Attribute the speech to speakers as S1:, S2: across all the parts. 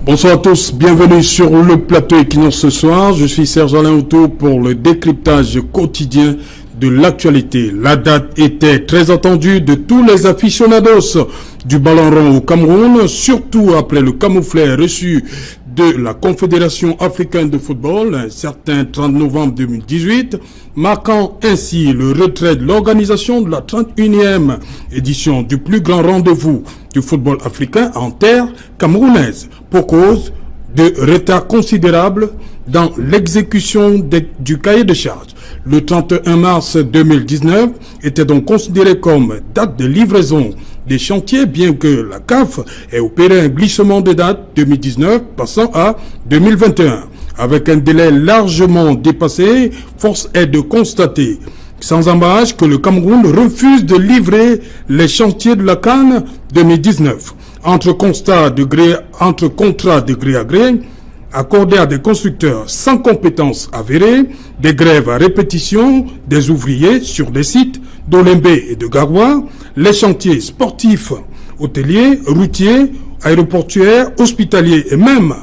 S1: Bonsoir à tous, bienvenue sur le plateau Equinox ce soir. Je suis Serge Alain Outo pour le décryptage quotidien de l'actualité. La date était très attendue de tous les aficionados du ballon rond au Cameroun, surtout après le camouflet reçu de la Confédération africaine de football, un certain 30 novembre 2018, marquant ainsi le retrait de l'organisation de la 31e édition du plus grand rendez-vous du football africain en terre camerounaise, pour cause de retard considérable dans l'exécution du cahier de charges. Le 31 mars 2019 était donc considéré comme date de livraison des chantiers, bien que la CAF ait opéré un glissement de date 2019 passant à 2021. Avec un délai largement dépassé, force est de constater sans embâche que le Cameroun refuse de livrer les chantiers de la CAN 2019. Entre contrats de gré à gré, accordés à des constructeurs sans compétences avérées, des grèves à répétition des ouvriers sur des sites d'Olembé et de Garoua, les chantiers sportifs, hôteliers, routiers, aéroportuaires, hospitaliers et même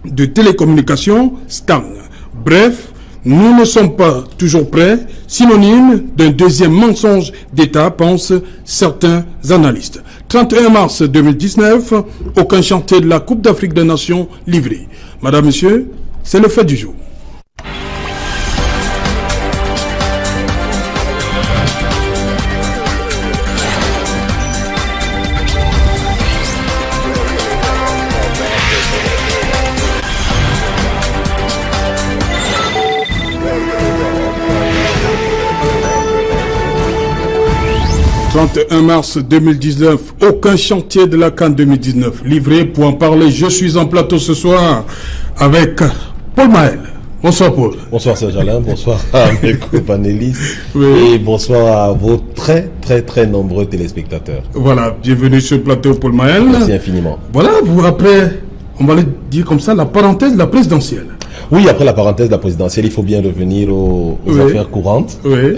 S1: de télécommunications stagnent. Bref, nous ne sommes pas toujours prêts, synonyme d'un deuxième mensonge d'État, pensent certains analystes. 31 mars 2019, aucun chantier de la Coupe d'Afrique des Nations livré. Madame, Monsieur, c'est le fait du jour. « 31 mars 2019, aucun chantier de la CAN 2019 livré. Pour en parler, je suis en plateau ce soir avec Paul Maël. Bonsoir Paul.
S2: Bonsoir Serge Alain, bonsoir à mes co-panélistes et bonsoir à vos très nombreux téléspectateurs.
S1: Voilà, bienvenue sur le plateau Paul Maël.
S2: Merci infiniment.
S1: Voilà, vous vous rappelez, on va le dire comme ça, la parenthèse de la présidentielle.
S2: Oui, après la parenthèse de la présidentielle, il faut bien revenir aux affaires courantes.
S1: Oui.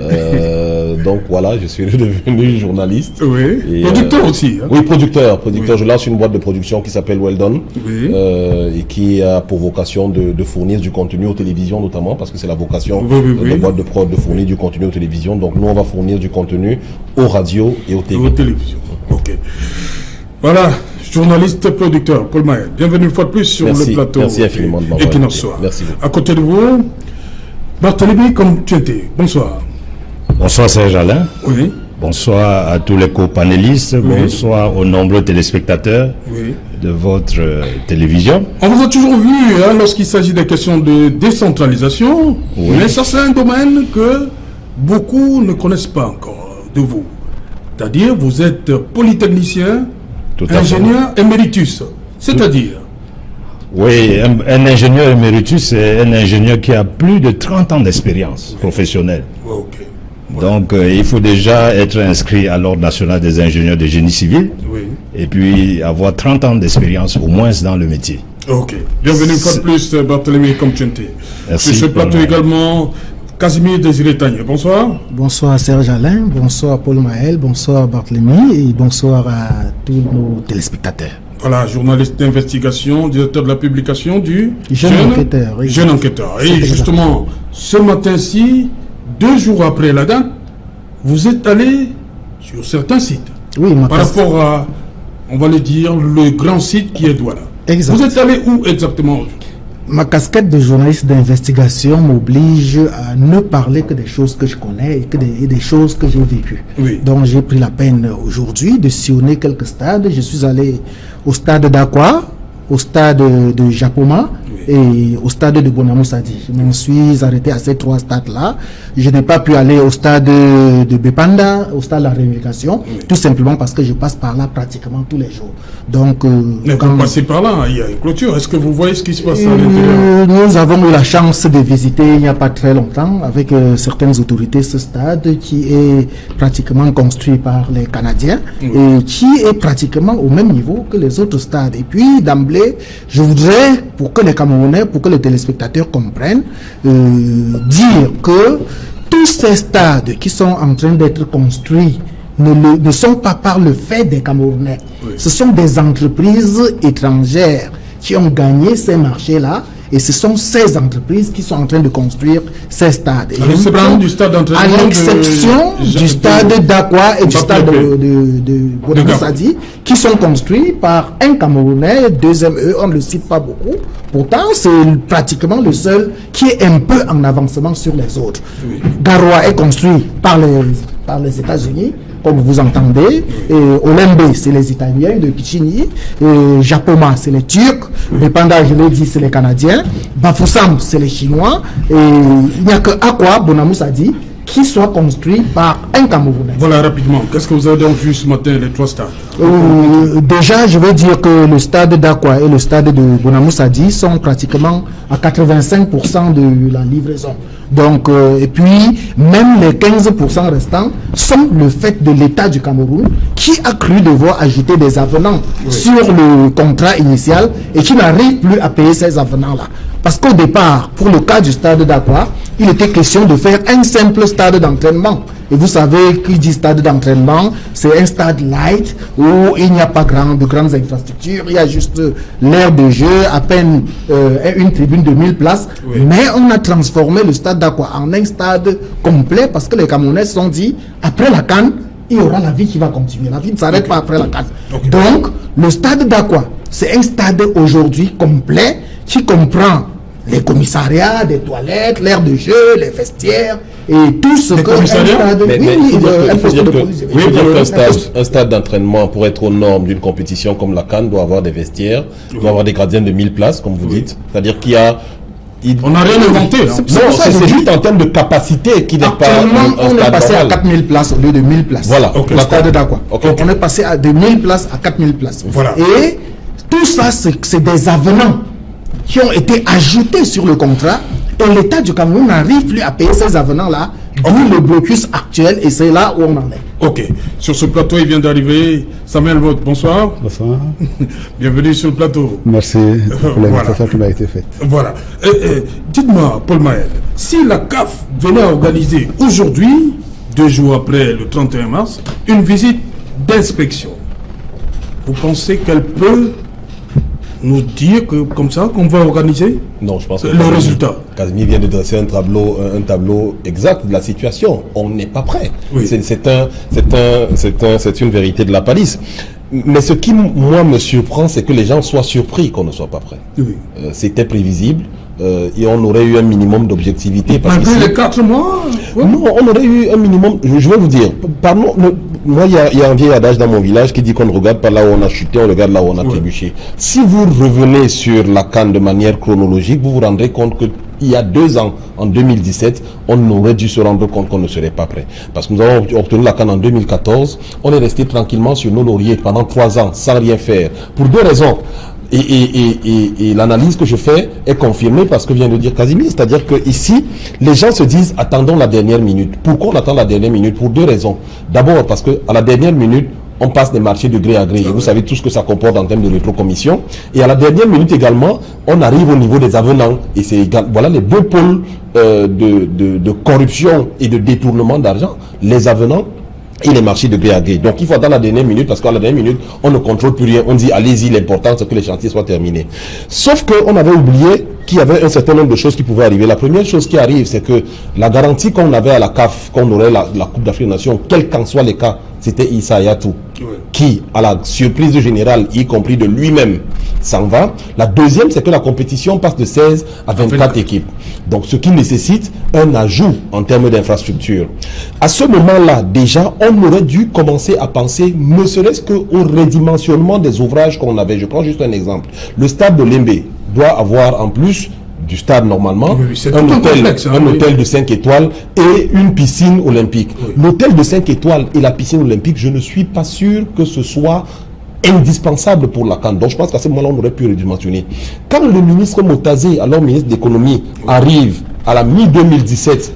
S2: Donc voilà, je suis devenu journaliste.
S1: Oui.
S2: Et,
S1: producteur aussi. Hein.
S2: Oui, producteur. Oui. Je lance une boîte de production qui s'appelle Well Done, et qui a pour vocation de fournir du contenu aux télévisions notamment, parce que c'est la vocation de la boîte de prod de fournir du contenu aux télévisions. Donc nous, on va fournir du contenu aux radios et aux télévisions. Ok.
S1: Voilà. Journaliste producteur, Paul Maël. Bienvenue une fois de plus sur le plateau.
S2: Merci infiniment de m'avoir invité. Merci beaucoup.
S1: À côté de vous, Barthélémy, comme tu étais. Bonsoir.
S3: Bonsoir Serge Alain.
S1: Oui.
S3: Bonsoir à tous les co-panélistes. Oui. Bonsoir aux nombreux téléspectateurs de votre télévision.
S1: On vous a toujours vu lorsqu'il s'agit des questions de décentralisation, mais ça c'est un domaine que beaucoup ne connaissent pas encore de vous. C'est-à-dire, vous êtes polytechnicien, ingénieur eméritus, c'est-à-dire?
S3: Oui, un ingénieur eméritus, c'est un ingénieur qui a plus de 30 ans d'expérience professionnelle.
S1: Okay.
S3: Donc, il faut déjà être inscrit à l'Ordre national des ingénieurs de génie civil et puis avoir 30 ans d'expérience au moins dans le métier.
S1: Ok. Bienvenue une fois de plus, Barthélémy Comtiente.
S3: Merci.
S1: Sur ce plateau également, Casimir Désiré Tagné. Bonsoir.
S4: Bonsoir Serge Alain, bonsoir Paul Maël, bonsoir Barthélémy et bonsoir à tous nos téléspectateurs.
S1: Voilà, journaliste d'investigation, directeur de la publication du
S4: Jeune Enquêteur. Oui.
S1: Jeune Enquêteur. Et justement, ce matin-ci, 2 jours après la date, vous êtes allé sur certains sites.
S4: Oui,
S1: par rapport à, on va le dire, le grand site qui est Douala.
S4: Exact.
S1: Vous êtes allé où exactement?
S4: Ma casquette de journaliste d'investigation m'oblige à ne parler que des choses que je connais et des choses que j'ai vécues.
S1: Oui.
S4: Donc j'ai pris la peine aujourd'hui de sillonner quelques stades. Je suis allé au stade d'Akwa, au stade de Japoma et au stade de Bonamoussadi. Je me suis arrêté à ces 3 stades-là. Je n'ai pas pu aller au stade de Bepanda, au stade de la Réunification, tout simplement parce que je passe par là pratiquement tous les jours. Donc,
S1: mais quand vous passez par là, il y a une clôture. Est-ce que vous voyez ce qui se passe à l'intérieur?
S4: Nous avons eu la chance de visiter il n'y a pas très longtemps avec certaines autorités ce stade qui est pratiquement construit par les Canadiens et qui est pratiquement au même niveau que les autres stades. Et puis, d'emblée, je voudrais, pour que les Camerounais, pour que les téléspectateurs comprennent, dire que tous ces stades qui sont en train d'être construits ne sont pas par le fait des Camerounais. Ce sont des entreprises étrangères qui ont gagné ces marchés-là. Et ce sont ces entreprises qui sont en train de construire ces stades.
S1: À l'exception du stade d'entraînement.
S4: À l'exception du stade d'Aqua et du stade de Bonamoussadi, qui sont construits par un Camerounais, deuxième on ne le cite pas beaucoup. Pourtant, c'est pratiquement le seul qui est un peu en avancement sur les autres. Oui. Garoua est construit par les États-Unis, comme vous entendez. Olembe, c'est les Italiens de Pichini. Japoma, c'est les Turcs. Dépenda, je l'ai dit, c'est les Canadiens. Bafoussam, c'est les Chinois. Et il n'y a que Aqua, Bonamoussadi, qui soit construit par un Camerounais.
S1: Voilà, rapidement. Qu'est-ce que vous avez donc vu ce matin, les 3 stades?
S4: Déjà, je veux dire que le stade d'Aqua et le stade de Bonamoussadi sont pratiquement à 85% de la livraison. Donc, et puis, même les 15% restants sont le fait de l'État du Cameroun qui a cru devoir ajouter des avenants sur le contrat initial et qui n'arrive plus à payer ces avenants-là. Parce qu'au départ, pour le cas du stade d'Aqua, il était question de faire un simple stade d'entraînement. Et vous savez, qui dit stade d'entraînement, c'est un stade light où il n'y a pas de grandes infrastructures, il y a juste l'aire de jeu, à peine une tribune de 1000 places. Oui. Mais on a transformé le stade d'Aqua en un stade complet parce que les Camerounais se sont dit, après la CAN, il y aura la vie qui va continuer. La vie ne s'arrête pas après la CAN. Donc, le stade d'Aqua, c'est un stade aujourd'hui complet qui comprend les commissariats, des toilettes, l'aire de jeu, les vestiaires et tout ce que
S2: un stade d'entraînement pour être aux normes d'une compétition comme la CAN doit avoir des vestiaires, doit avoir des gardiens de 1000 places, comme vous dites. C'est-à-dire qu'il y a...
S1: On n'a rien inventé.
S2: C'est juste en termes de capacité qui n'est pas...
S4: on est passé à 4000 places au lieu de 1000 places.
S2: Voilà.
S4: Le stade d'Aqua. Donc on est passé de 1000 places à 4000 places.
S1: Voilà.
S4: Et tout ça, c'est des avenants qui ont été ajoutés sur le contrat et l'État du Cameroun n'arrive plus à payer ces avenants-là, d'où le blocus actuel et c'est là où on en est.
S1: Ok. Sur ce plateau, il vient d'arriver Samuel Vogt. Bonsoir.
S5: Bonsoir.
S1: Bienvenue sur le plateau.
S5: Merci pour l'invitation qui m'a été faite.
S1: Voilà. Dites-moi, Paul Maël, si la CAF venait à organiser aujourd'hui, 2 jours après le 31 mars, une visite d'inspection, vous pensez qu'elle peut nous dire que comme ça qu'on va organiser?
S2: Non, je pense que
S1: le résultat.
S2: Casimir vient de dresser un tableau exact de la situation. On n'est pas prêt. Oui. C'est une vérité de la palisse. Mais ce qui moi me surprend, c'est que les gens soient surpris qu'on ne soit pas prêt. Oui. C'était prévisible. Et on aurait eu un minimum d'objectivité.
S1: Malgré les 4 mois?
S2: Ouais. Non, on aurait eu un minimum. Je vais vous dire, pardon, moi, il y a un vieil adage dans mon village qui dit qu'on ne regarde pas là où on a chuté, on regarde là où on a trébuché. Si vous revenez sur la CAN de manière chronologique, vous vous rendrez compte que il y a 2 ans, en 2017, on aurait dû se rendre compte qu'on ne serait pas prêt. Parce que nous avons obtenu la CAN en 2014, on est resté tranquillement sur nos lauriers pendant 3 ans, sans rien faire. Pour 2 raisons. Et l'analyse que je fais est confirmée par ce que vient de dire Casimir, c'est-à-dire que ici, les gens se disent attendons la dernière minute. Pourquoi on attend la dernière minute? Pour 2 raisons. D'abord parce que à la dernière minute, on passe des marchés de gré à gré. Et vous savez tout ce que ça comporte en termes de rétrocommission. Et à la dernière minute également, on arrive au niveau des avenants. Et c'est voilà les 2 pôles de corruption et de détournement d'argent. Les avenants et les marchés de gré à gré. Donc il faut attendre la dernière minute parce qu'à la dernière minute, on ne contrôle plus rien. On dit allez-y, l'important c'est que les chantiers soient terminés. Sauf qu'on avait oublié qu'il y avait un certain nombre de choses qui pouvaient arriver. La première chose qui arrive, c'est que la garantie qu'on avait à la CAF, qu'on aurait la Coupe d'Afrique des Nations, quels qu'en soient les cas, c'était Issa Hayatou, qui, à la surprise générale, y compris de lui-même, s'en va. La deuxième, c'est que la compétition passe de 16 à 24 équipes. Donc, ce qui nécessite un ajout en termes d'infrastructure. À ce moment-là, déjà, on aurait dû commencer à penser, ne serait-ce qu'au redimensionnement des ouvrages qu'on avait. Je prends juste un exemple. Le stade de Lembe doit avoir, en plus du stade normalement, un hôtel de 5 étoiles et une piscine olympique. Oui. L'hôtel de 5 étoiles et la piscine olympique, je ne suis pas sûr que ce soit indispensable pour la CAN. Donc je pense qu'à ce moment-là, on aurait pu redimensionner. Quand le ministre Motazé, alors ministre de l'économie, arrive à la mi-2017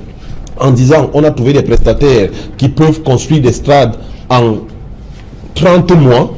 S2: en disant on a trouvé des prestataires qui peuvent construire des stades en 30 mois,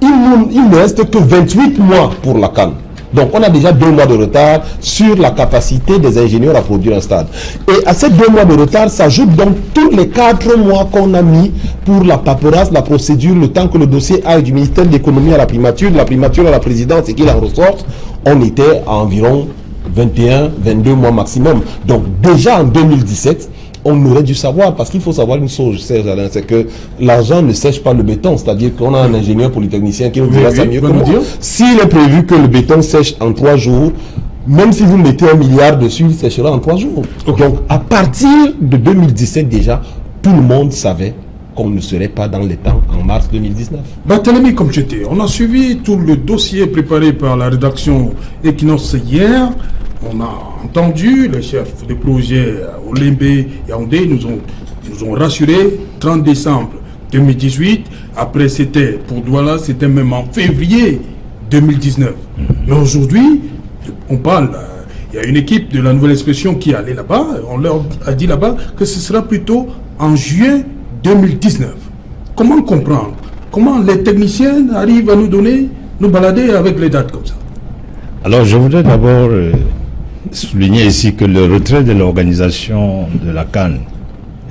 S2: il ne reste que 28 mois pour la CAN. Donc on a déjà 2 mois de retard sur la capacité des ingénieurs à produire un stade. Et à ces 2 mois de retard s'ajoutent donc tous les 4 mois qu'on a mis pour la paperasse, la procédure, le temps que le dossier aille du ministère de l'économie à la primature, de la primature à la présidence et qu'il en ressorte. On était à environ 21, 22 mois maximum. Donc déjà en 2017, on aurait dû savoir, parce qu'il faut savoir une chose, Serge Alain, c'est que l'argent ne sèche pas le béton, c'est-à-dire qu'on a un ingénieur polytechnicien qui nous dira ça mieux que moi. S'il est prévu que le béton sèche en 3 jours, même si vous mettez 1 milliard dessus, il séchera en 3 jours. Okay. Donc à partir de 2017 déjà, tout le monde savait qu'on ne serait pas dans les temps en mars 2019.
S1: Barthélémy Komtchété, on a suivi tout le dossier préparé par la rédaction Equinox hier. On a entendu les chefs de projet Olembe et Yaoundé nous ont rassuré 30 décembre 2018. Après c'était pour Douala, c'était même en février 2019. Mais aujourd'hui, on parle, il y a une équipe de la nouvelle expression qui est allée là-bas. On leur a dit là-bas que ce sera plutôt en juin 2019. Comment comprendre? Comment les techniciens arrivent à nous balader avec les dates comme ça?
S3: Alors je voudrais d'abord souligner ici que le retrait de l'organisation de la CAN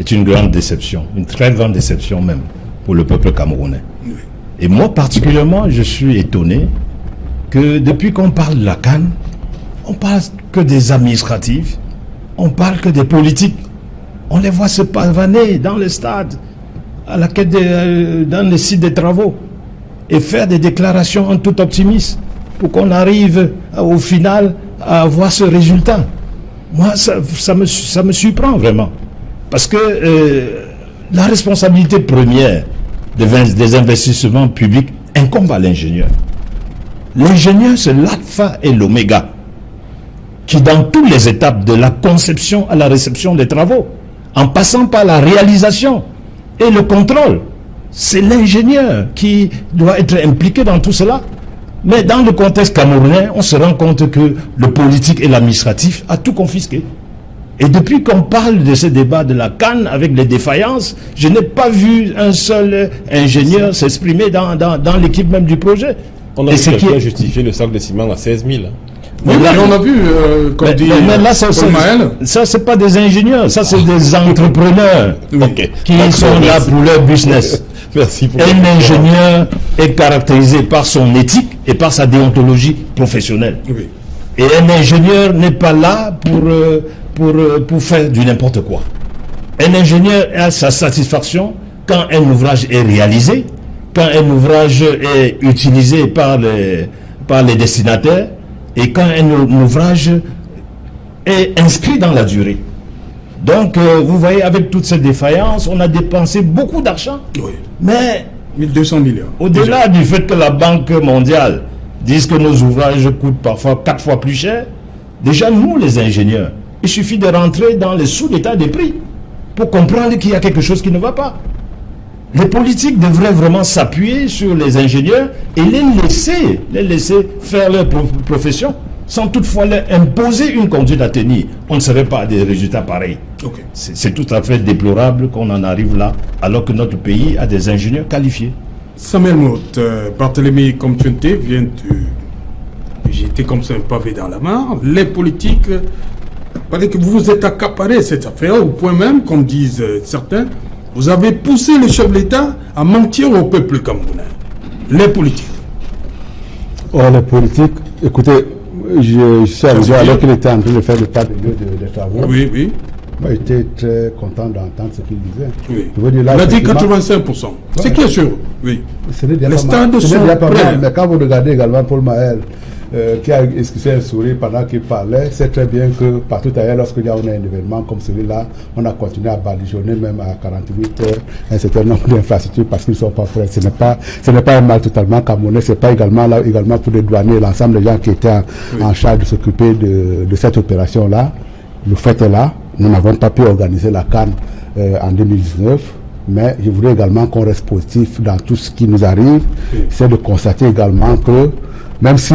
S3: est une grande déception, une très grande déception même pour le peuple camerounais. Oui. Et moi particulièrement, je suis étonné que depuis qu'on parle de la CAN, on parle que des administratifs, on parle que des politiques. On les voit se pavaner dans les stades, à la quête dans les sites de travaux, et faire des déclarations en tout optimisme pour qu'on arrive au final à avoir ce résultat. Moi, ça me surprend vraiment. Parce que la responsabilité première des investissements publics incombe à l'ingénieur. L'ingénieur, c'est l'alpha et l'oméga, qui dans toutes les étapes de la conception à la réception des travaux, en passant par la réalisation et le contrôle, c'est l'ingénieur qui doit être impliqué dans tout cela. Mais dans le contexte camerounais, on se rend compte que le politique et l'administratif a tout confisqué. Et depuis qu'on parle de ce débat de la CAN avec les défaillances, je n'ai pas vu un seul ingénieur s'exprimer dans l'équipe même du projet.
S2: On a vu quelqu'un justifier le sac de ciment à 16 000.
S1: Mais là, on a vu, comme dit
S3: là, ça c'est pas des ingénieurs, ça c'est des entrepreneurs qui sont là pour leur business.
S2: Merci pour
S3: un ingénieur est caractérisé par son éthique et par sa déontologie professionnelle. Oui. Et un ingénieur n'est pas là pour faire du n'importe quoi. Un ingénieur a sa satisfaction quand un ouvrage est réalisé, quand un ouvrage est utilisé par les destinataires, et quand un ouvrage est inscrit dans la durée. Donc, vous voyez, avec toute cette défaillance, on a dépensé beaucoup d'argent. Oui. Mais
S1: 1200 millions.
S3: Au-delà du fait que la Banque mondiale dise que nos ouvrages coûtent parfois 4 fois plus cher, déjà nous, les ingénieurs, il suffit de rentrer dans les sous-états des prix pour comprendre qu'il y a quelque chose qui ne va pas. Les politiques devraient vraiment s'appuyer sur les ingénieurs et les laisser faire leur profession, sans toutefois leur imposer une conduite à tenir. On ne serait pas à des résultats pareils. Okay. C'est tout à fait déplorable qu'on en arrive là, alors que notre pays a des ingénieurs qualifiés.
S1: Samuel Mout, Barthélémy Komtchété vient de jeter comme ça un pavé dans la mare. Les politiques, paraît que vous vous êtes accaparé cette affaire, au point même, comme disent certains, vous avez poussé le chef de l'État à mentir au peuple camerounais. Les politiques.
S5: Oh, les politiques, écoutez, je suis arrivé alors qu'il était en train de faire le tas de lieux de travaux.
S1: Oui, oui.
S5: Moi, j'étais très content d'entendre ce qu'il disait.
S1: Oui. Je veux dire, là, il a dit 85%. Ouais. C'est qui est sûr? Oui.
S5: Les stades sont prêts. Mais quand vous regardez également Paul Mahel, qui a esquissé un sourire pendant qu'il parlait, c'est très bien que partout ailleurs, lorsqu'il y a un événement comme celui-là, on a continué à badigeonner même à 48 heures un certain nombre d'infrastructures parce qu'ils ne sont pas prêts. Ce n'est pas un mal totalement camerounais, ce n'est pas également pour les douaniers, l'ensemble des gens qui étaient en charge de s'occuper de cette opération-là. Le fait est là, nous n'avons pas pu organiser la CAN en 2019. Mais je voudrais également qu'on reste positif dans tout ce qui nous arrive. C'est de constater également que même si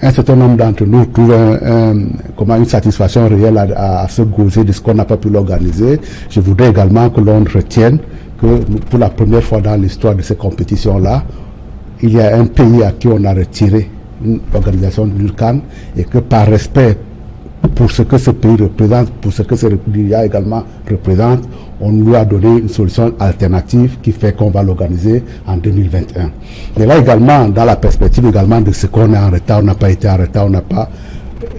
S5: un certain nombre d'entre nous trouvent une satisfaction réelle à se goûter de ce qu'on n'a pas pu l'organiser, je voudrais également que l'on retienne que pour la première fois dans l'histoire de ces compétitions-là, il y a un pays à qui on a retiré l'organisation d'une CAN et que par respect pour ce que ce pays représente, pour ce que ce Nigeria également représente, on lui a donné une solution alternative qui fait qu'on va l'organiser en 2021. Mais là également, dans la perspective également de ce qu'on est en retard, on n'a pas été en retard, on n'a pas...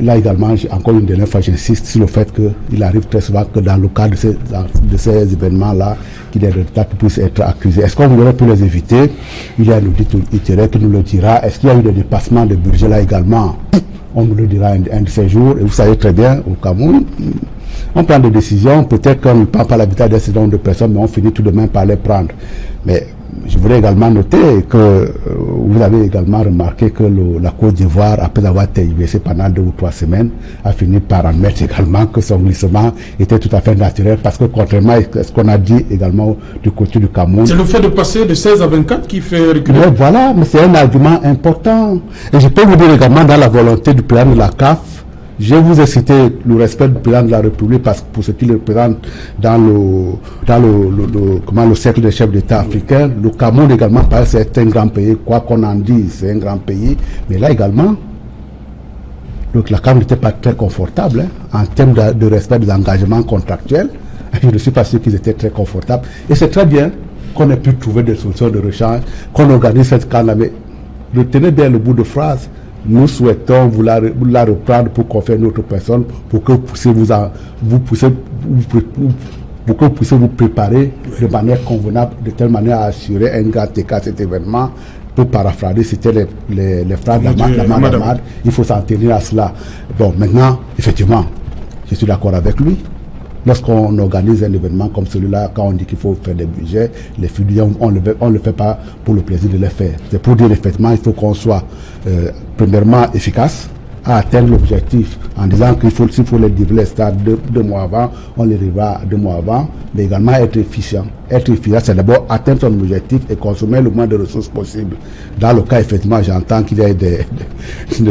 S5: Là également, encore une dernière fois, j'insiste sur le fait qu'il arrive très souvent que dans le cadre de ces événements-là, qu'il y ait des retards qui puissent être accusés. Est-ce qu'on aurait pu les éviter? Il y a un audit ultérieur qui nous le dira. Est-ce qu'il y a eu des dépassements de budget là également? On nous le dira un de ces jours. Et vous savez très bien, au Cameroun, on prend des décisions. Peut-être qu'on ne prend pas l'habitat d'un certain nombre de personnes, mais on finit tout de même par les prendre. Mais je voudrais également noter que vous avez également remarqué que la Côte d'Ivoire, après avoir été versé pendant 2 ou 3 semaines, a fini par admettre également que son glissement était tout à fait naturel, parce que contrairement à ce qu'on a dit également du côté du Cameroun...
S1: C'est le fait de passer de 16 à 24 qui fait reculer.
S5: Mais voilà, mais c'est un argument important. Et je peux vous dire également dans la volonté du président de la CAF, je vous ai cité le respect du président de la République parce que pour ce qu'il représente dans le cercle des chefs d'État africains. Le Cameroun également, c'est un grand pays, quoi qu'on en dise, c'est un grand pays. Mais là également, la CAF n'était pas très confortable en termes de respect des engagements contractuels. Je ne suis pas sûr qu'ils étaient très confortables. Et c'est très bien qu'on ait pu trouver des solutions de rechange, qu'on organise cette CAN. Mais retenez bien le bout de phrase. Nous souhaitons vous la reprendre pour confier notre personne, pour que vous puissiez vous préparer de manière convenable, de telle manière à assurer un grand écart à cet événement. Pour paraphraser, c'était les frères d'Amad. Il faut s'en tenir à cela. Bon, maintenant, effectivement, je suis d'accord avec lui. Lorsqu'on organise un événement comme celui-là, quand on dit qu'il faut faire des budgets, les fidèles, on ne le fait pas pour le plaisir de les faire. C'est pour dire effectivement, il faut qu'on soit premièrement efficace à atteindre l'objectif en disant qu'il faut, s'il faut les livrer les stades 2 mois avant, on les livrera 2 mois avant, mais également être efficient. Être efficace, c'est d'abord atteindre son objectif et consommer le moins de ressources possible. Dans le cas, effectivement, j'entends qu'il y a des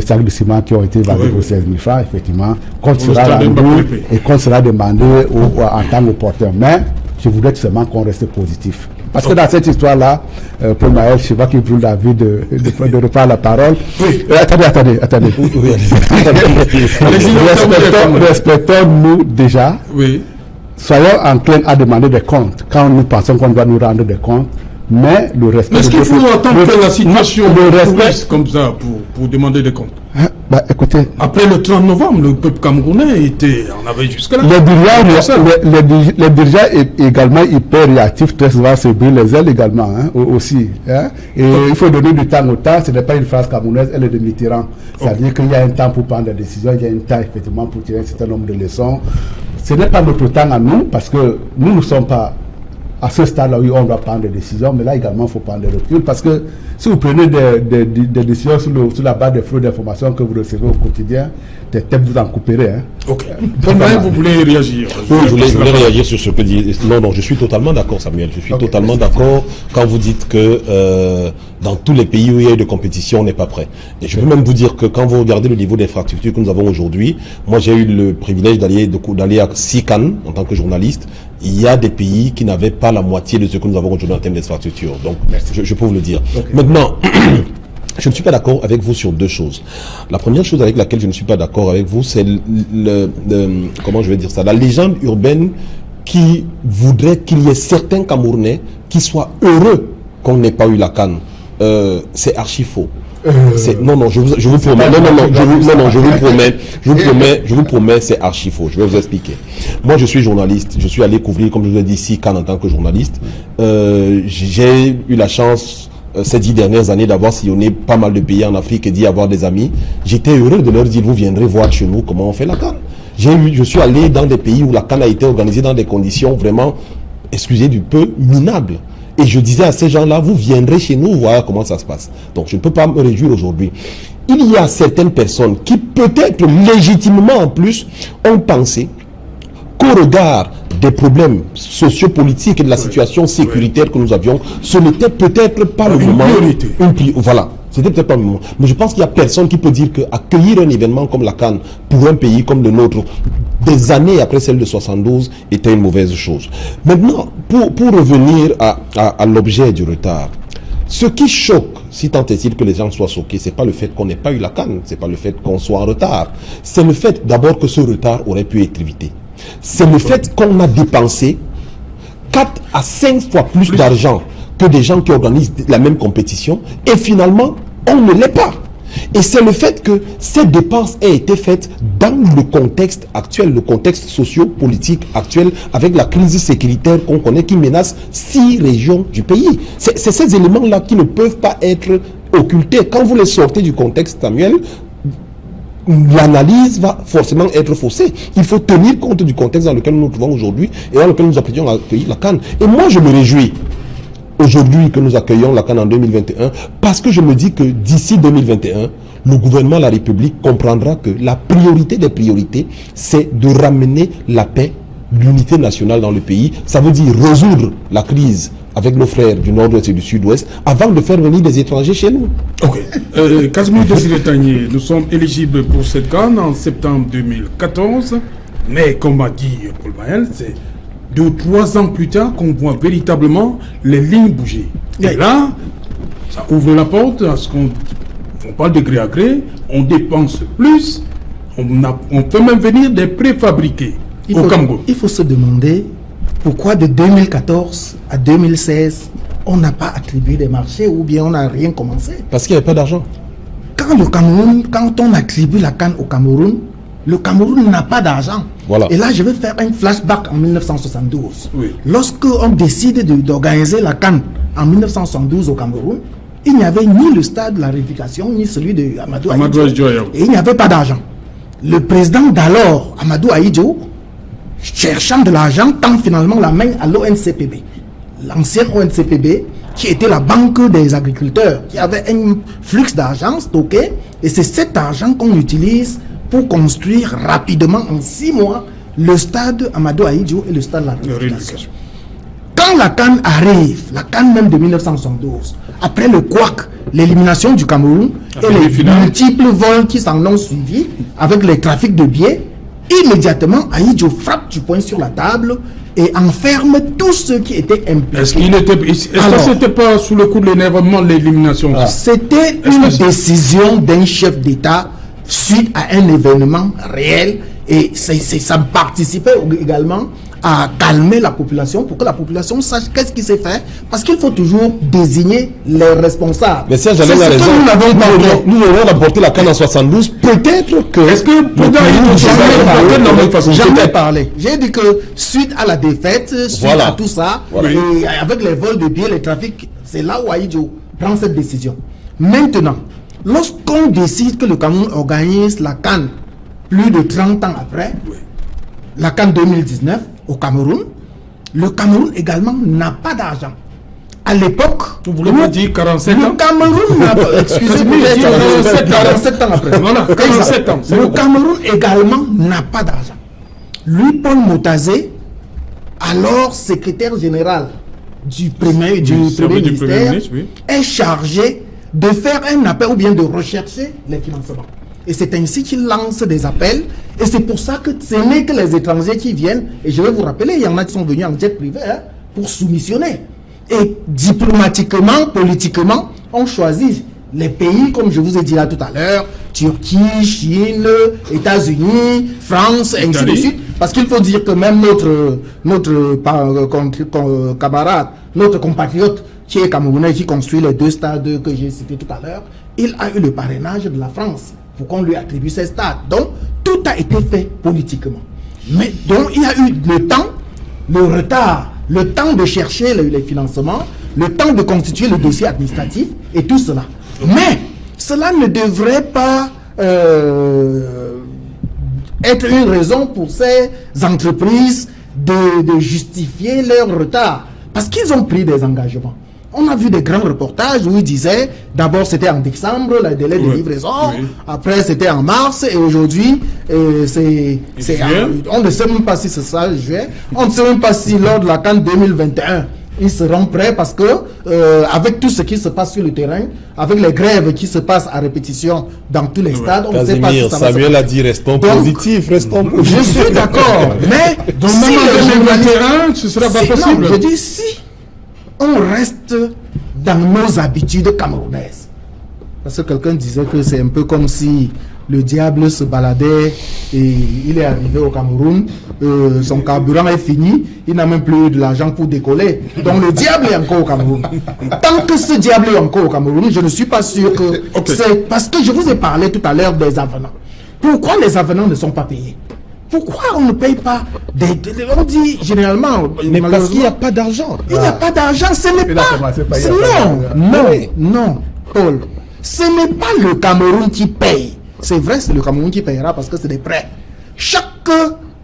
S5: sacs de ciment qui ont été vendus pour 16 000 francs, effectivement, qu'on sera rendu et qu'on sera demandé en temps opportun. Mais je voudrais tout simplement qu'on reste positif. Parce que dans cette histoire-là, Paul Maël, je vois qu'il brûle la vie de reprendre la parole. Oui. Attendez. Respectons-nous déjà. Oui. Soyons enclins à demander des comptes quand nous pensons qu'on doit nous rendre des comptes. Mais le respect...
S1: Mais est-ce qu'il faut attendre que la situation progresse comme ça pour demander des comptes?
S5: Écoutez...
S1: Après le 30 novembre, le peuple camerounais on avait jusque-là...
S5: Les dirigeants également hyper réactifs, très souvent se brûlent les ailes également, aussi. Et il faut donner du temps au temps, ce n'est pas une phrase camerounaise, elle est de Mitterrand. C'est-à-dire qu'il y a un temps pour prendre des décisions, il y a un temps effectivement pour tirer un certain nombre de leçons. Ce n'est pas notre temps à nous, parce que nous ne sommes pas... à ce stade-là, oui, on doit prendre des décisions, mais là également, il faut prendre des reculs, parce que si vous prenez des décisions sur la base des flux d'informations que vous recevez au quotidien, peut-être vous en couperez.
S1: Ok. Comment vous voulez réagir?
S2: Je voulais réagir sur ce que dit... Non, je suis totalement d'accord, Samuel. Je suis totalement d'accord quand vous dites que dans tous les pays où il y a eu de compétition, on n'est pas prêt. Et je peux même vous dire que quand vous regardez le niveau d'infrastructure que nous avons aujourd'hui, moi j'ai eu le privilège d'aller à 6 CAN en tant que journaliste. Il y a des pays qui n'avaient pas la moitié de ce que nous avons aujourd'hui en termes d'infrastructure. Donc, je peux vous le dire. Okay. Maintenant, je ne suis pas d'accord avec vous sur 2 choses. La première chose avec laquelle je ne suis pas d'accord avec vous, c'est comment je vais dire ça, la légende urbaine qui voudrait qu'il y ait certains Camerounais qui soient heureux qu'on n'ait pas eu la CAN. C'est archi faux. Non, je vous promets. Je vous promets, c'est archi faux. Je vais vous expliquer. Moi, je suis journaliste. Je suis allé couvrir, comme je vous ai dit, 6 CAN en tant que journaliste. J'ai eu la chance, ces 10 dernières années, d'avoir sillonné pas mal de pays en Afrique et d'y avoir des amis. J'étais heureux de leur dire, vous viendrez voir chez nous comment on fait la CAN. Je suis allé dans des pays où la CAN a été organisée dans des conditions vraiment, excusez du peu, minables. Et je disais à ces gens-là, vous viendrez chez nous voir comment ça se passe. Donc, je ne peux pas me réjouir aujourd'hui. Il y a certaines personnes qui, peut-être légitimement en plus, ont pensé qu'au regard des problèmes sociopolitiques et de la situation sécuritaire que nous avions, ce n'était peut-être pas le moment. Voilà. C'était peut-être pas le moment. Mais je pense qu'il n'y a personne qui peut dire qu'accueillir un événement comme la CAN pour un pays comme le nôtre, des années après celle de 72, était une mauvaise chose. Maintenant, pour revenir à l'objet du retard, ce qui choque si tant est-il que les gens soient choqués, c'est pas le fait qu'on n'ait pas eu la CAN, c'est pas le fait qu'on soit en retard. C'est le fait d'abord que ce retard aurait pu être évité. C'est le fait qu'on a dépensé 4 à 5 fois plus d'argent que des gens qui organisent la même compétition et finalement, on ne l'est pas. Et c'est le fait que cette dépense ait été faite dans le contexte actuel, le contexte socio-politique actuel, avec la crise sécuritaire qu'on connaît qui menace 6 régions du pays. C'est ces éléments-là qui ne peuvent pas être occultés. Quand vous les sortez du contexte, Samuel, l'analyse va forcément être faussée. Il faut tenir compte du contexte dans lequel nous nous trouvons aujourd'hui et dans lequel nous apprêtons à accueillir la CAN. Et moi, je me réjouis aujourd'hui que nous accueillons la CAN en 2021 parce que je me dis que d'ici 2021, le gouvernement de la République comprendra que la priorité des priorités, c'est de ramener la paix, l'unité nationale dans le pays. Ça veut dire résoudre la crise avec nos frères du nord-ouest et du sud-ouest avant de faire venir des étrangers chez nous.
S1: Ok. Casimir Désiré-Tanier, nous sommes éligibles pour cette CAN en septembre 2014, mais comme a dit Paul Mahel, c'est 2 ou 3 ans plus tard qu'on voit véritablement les lignes bouger. Et là, ça ouvre la porte à ce qu'on parle de gré à gré, on dépense plus, on peut même venir des préfabriqués au Cameroun.
S4: Il faut se demander pourquoi de 2014 à 2016, on n'a pas attribué des marchés ou bien on n'a rien commencé.
S2: Parce qu'il n'y avait pas d'argent.
S4: Quand on attribue la CAN au Cameroun, le Cameroun n'a pas d'argent.
S2: Voilà.
S4: Et là, je vais faire un flashback en 1972.
S1: Oui.
S4: Lorsque on décide d'organiser la CAN en 1972 au Cameroun, il n'y avait ni le stade de la Réunification, ni celui de Amadou Ahidjo. Et il n'y avait pas d'argent. Le président d'alors, Amadou Ahidjo, cherchant de l'argent, tend finalement la main à l'ONCPB. L'ancienne ONCPB, qui était la banque des agriculteurs, qui avait un flux d'argent stocké. Et c'est cet argent qu'on utilise pour construire rapidement, en 6 mois, le stade Amadou Ahidjo et le stade de la Réunification. Quand la CAN arrive, la CAN même de 1972, après le couac, l'élimination du Cameroun et les multiples vols qui s'en ont suivi avec les trafics de billets, immédiatement, Ahidjo frappe du poing sur la table et enferme tous ceux qui étaient impliqués.
S1: Est-ce que c'était pas sous le coup de l'énervement l'élimination?
S4: C'était une décision d'un chef d'État suite à un événement réel et ça participait également à calmer la population pour que la population sache qu'est-ce qui s'est fait, parce qu'il faut toujours désigner les responsables.
S2: Mais si j'avais la raison, nous aurions apporté la CAN en 72, peut-être que...
S1: Est-ce que
S4: jamais parlé. J'ai dit que suite à la défaite, suite à tout ça, et avec les vols de billets, les trafics, c'est là où Ahidjo prend cette décision. Maintenant, lorsqu'on décide que le Cameroun organise la CAN plus de 30 ans après, la CAN 2019 au Cameroun, le Cameroun également n'a pas d'argent. À l'époque,
S1: vous voulez pas dire 47 ans?
S4: Le Cameroun n'a pas, excusez-moi, 47 ans après.
S1: Voilà, 47 ans.
S4: Le Cameroun également n'a pas d'argent. Lui, Paul Motazé, alors secrétaire général du premier ministère, est chargé de faire un appel ou bien de rechercher les financements. Et c'est ainsi qu'il lance des appels. Et c'est pour ça que ce n'est que les étrangers qui viennent. Et je vais vous rappeler, il y en a qui sont venus en jet privé pour soumissionner. Et diplomatiquement, politiquement, on choisit les pays, comme je vous ai dit là tout à l'heure, Turquie, Chine, États-Unis, France, et ainsi de suite. Parce qu'il faut dire que même notre camarade, notre compatriote, qui est camerounais, qui construit les 2 stades que j'ai cités tout à l'heure, il a eu le parrainage de la France pour qu'on lui attribue ces stades. Donc, tout a été fait politiquement. Mais donc, il y a eu le temps, le retard, le temps de chercher les financements, le temps de constituer le dossier administratif et tout cela. Mais, cela ne devrait pas être une raison pour ces entreprises de justifier leur retard. Parce qu'ils ont pris des engagements. On a vu des grands reportages où ils disaient, d'abord c'était en décembre, le délai de livraison, après c'était en mars, et aujourd'hui, on ne sait même pas si c'est ça, juillet, on ne sait même pas si lors de la CAN 2021, ils seront prêts parce que, avec tout ce qui se passe sur le terrain, avec les grèves qui se passent à répétition dans tous les stades, on ne sait pas si ça va se...
S2: Samuel a dit restons positifs, restons positifs.
S4: Je suis d'accord, mais
S1: donc si même en 2021, ce sera pas possible.
S4: Non, je dis si on reste dans nos habitudes camerounaises. Parce que quelqu'un disait que c'est un peu comme si le diable se baladait et il est arrivé au Cameroun, son carburant est fini, il n'a même plus de l'argent pour décoller. Donc le diable est encore au Cameroun. Tant que ce diable est encore au Cameroun, je ne suis pas sûr que... C'est parce que je vous ai parlé tout à l'heure des avenants. Pourquoi les avenants ne sont pas payés? Pourquoi on ne paye pas on dit généralement...
S2: Mais parce qu'il n'y a pas d'argent.
S4: Il n'y a pas d'argent, ce n'est pas... Non, Paul. Ce n'est pas le Cameroun qui paye. C'est vrai, c'est le Cameroun qui payera parce que c'est des prêts. Chaque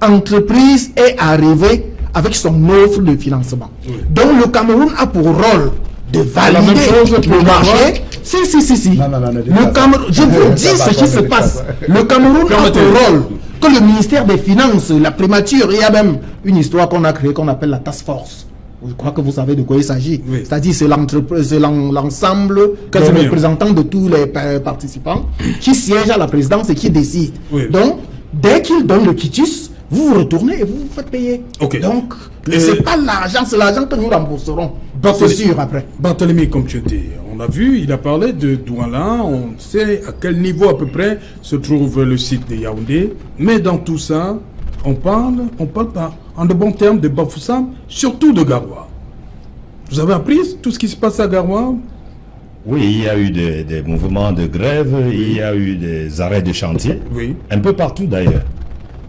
S4: entreprise est arrivée avec son offre de financement. Oui. Donc le Cameroun a pour rôle de valider le marché. Si.
S5: Non,
S4: le Cameroun, je vous dis ce qui se passe. Le Cameroun a pour rôle que le ministère des Finances, la primature, il y a même une histoire qu'on a créée qu'on appelle la task force. Je crois que vous savez de quoi il s'agit. Oui. C'est-à-dire c'est l'ensemble des représentants de tous les participants qui siègent à la présidence et qui décident. Oui. Donc, dès qu'ils donnent le quitus, vous vous retournez et vous vous faites payer. Okay. Donc, c'est pas l'argent, c'est l'argent que nous rembourserons. C'est sûr après.
S1: Barthélemy, comme tu dis, on a vu, il a parlé de Douala, on sait à quel niveau à peu près se trouve le site de Yaoundé. Mais dans tout ça, on parle pas en de bons termes de Bafoussam, surtout de Garoua. Vous avez appris tout ce qui se passe à Garoua?
S3: Oui, il y a eu des mouvements de grève, il y a eu des arrêts de chantier, un peu partout d'ailleurs.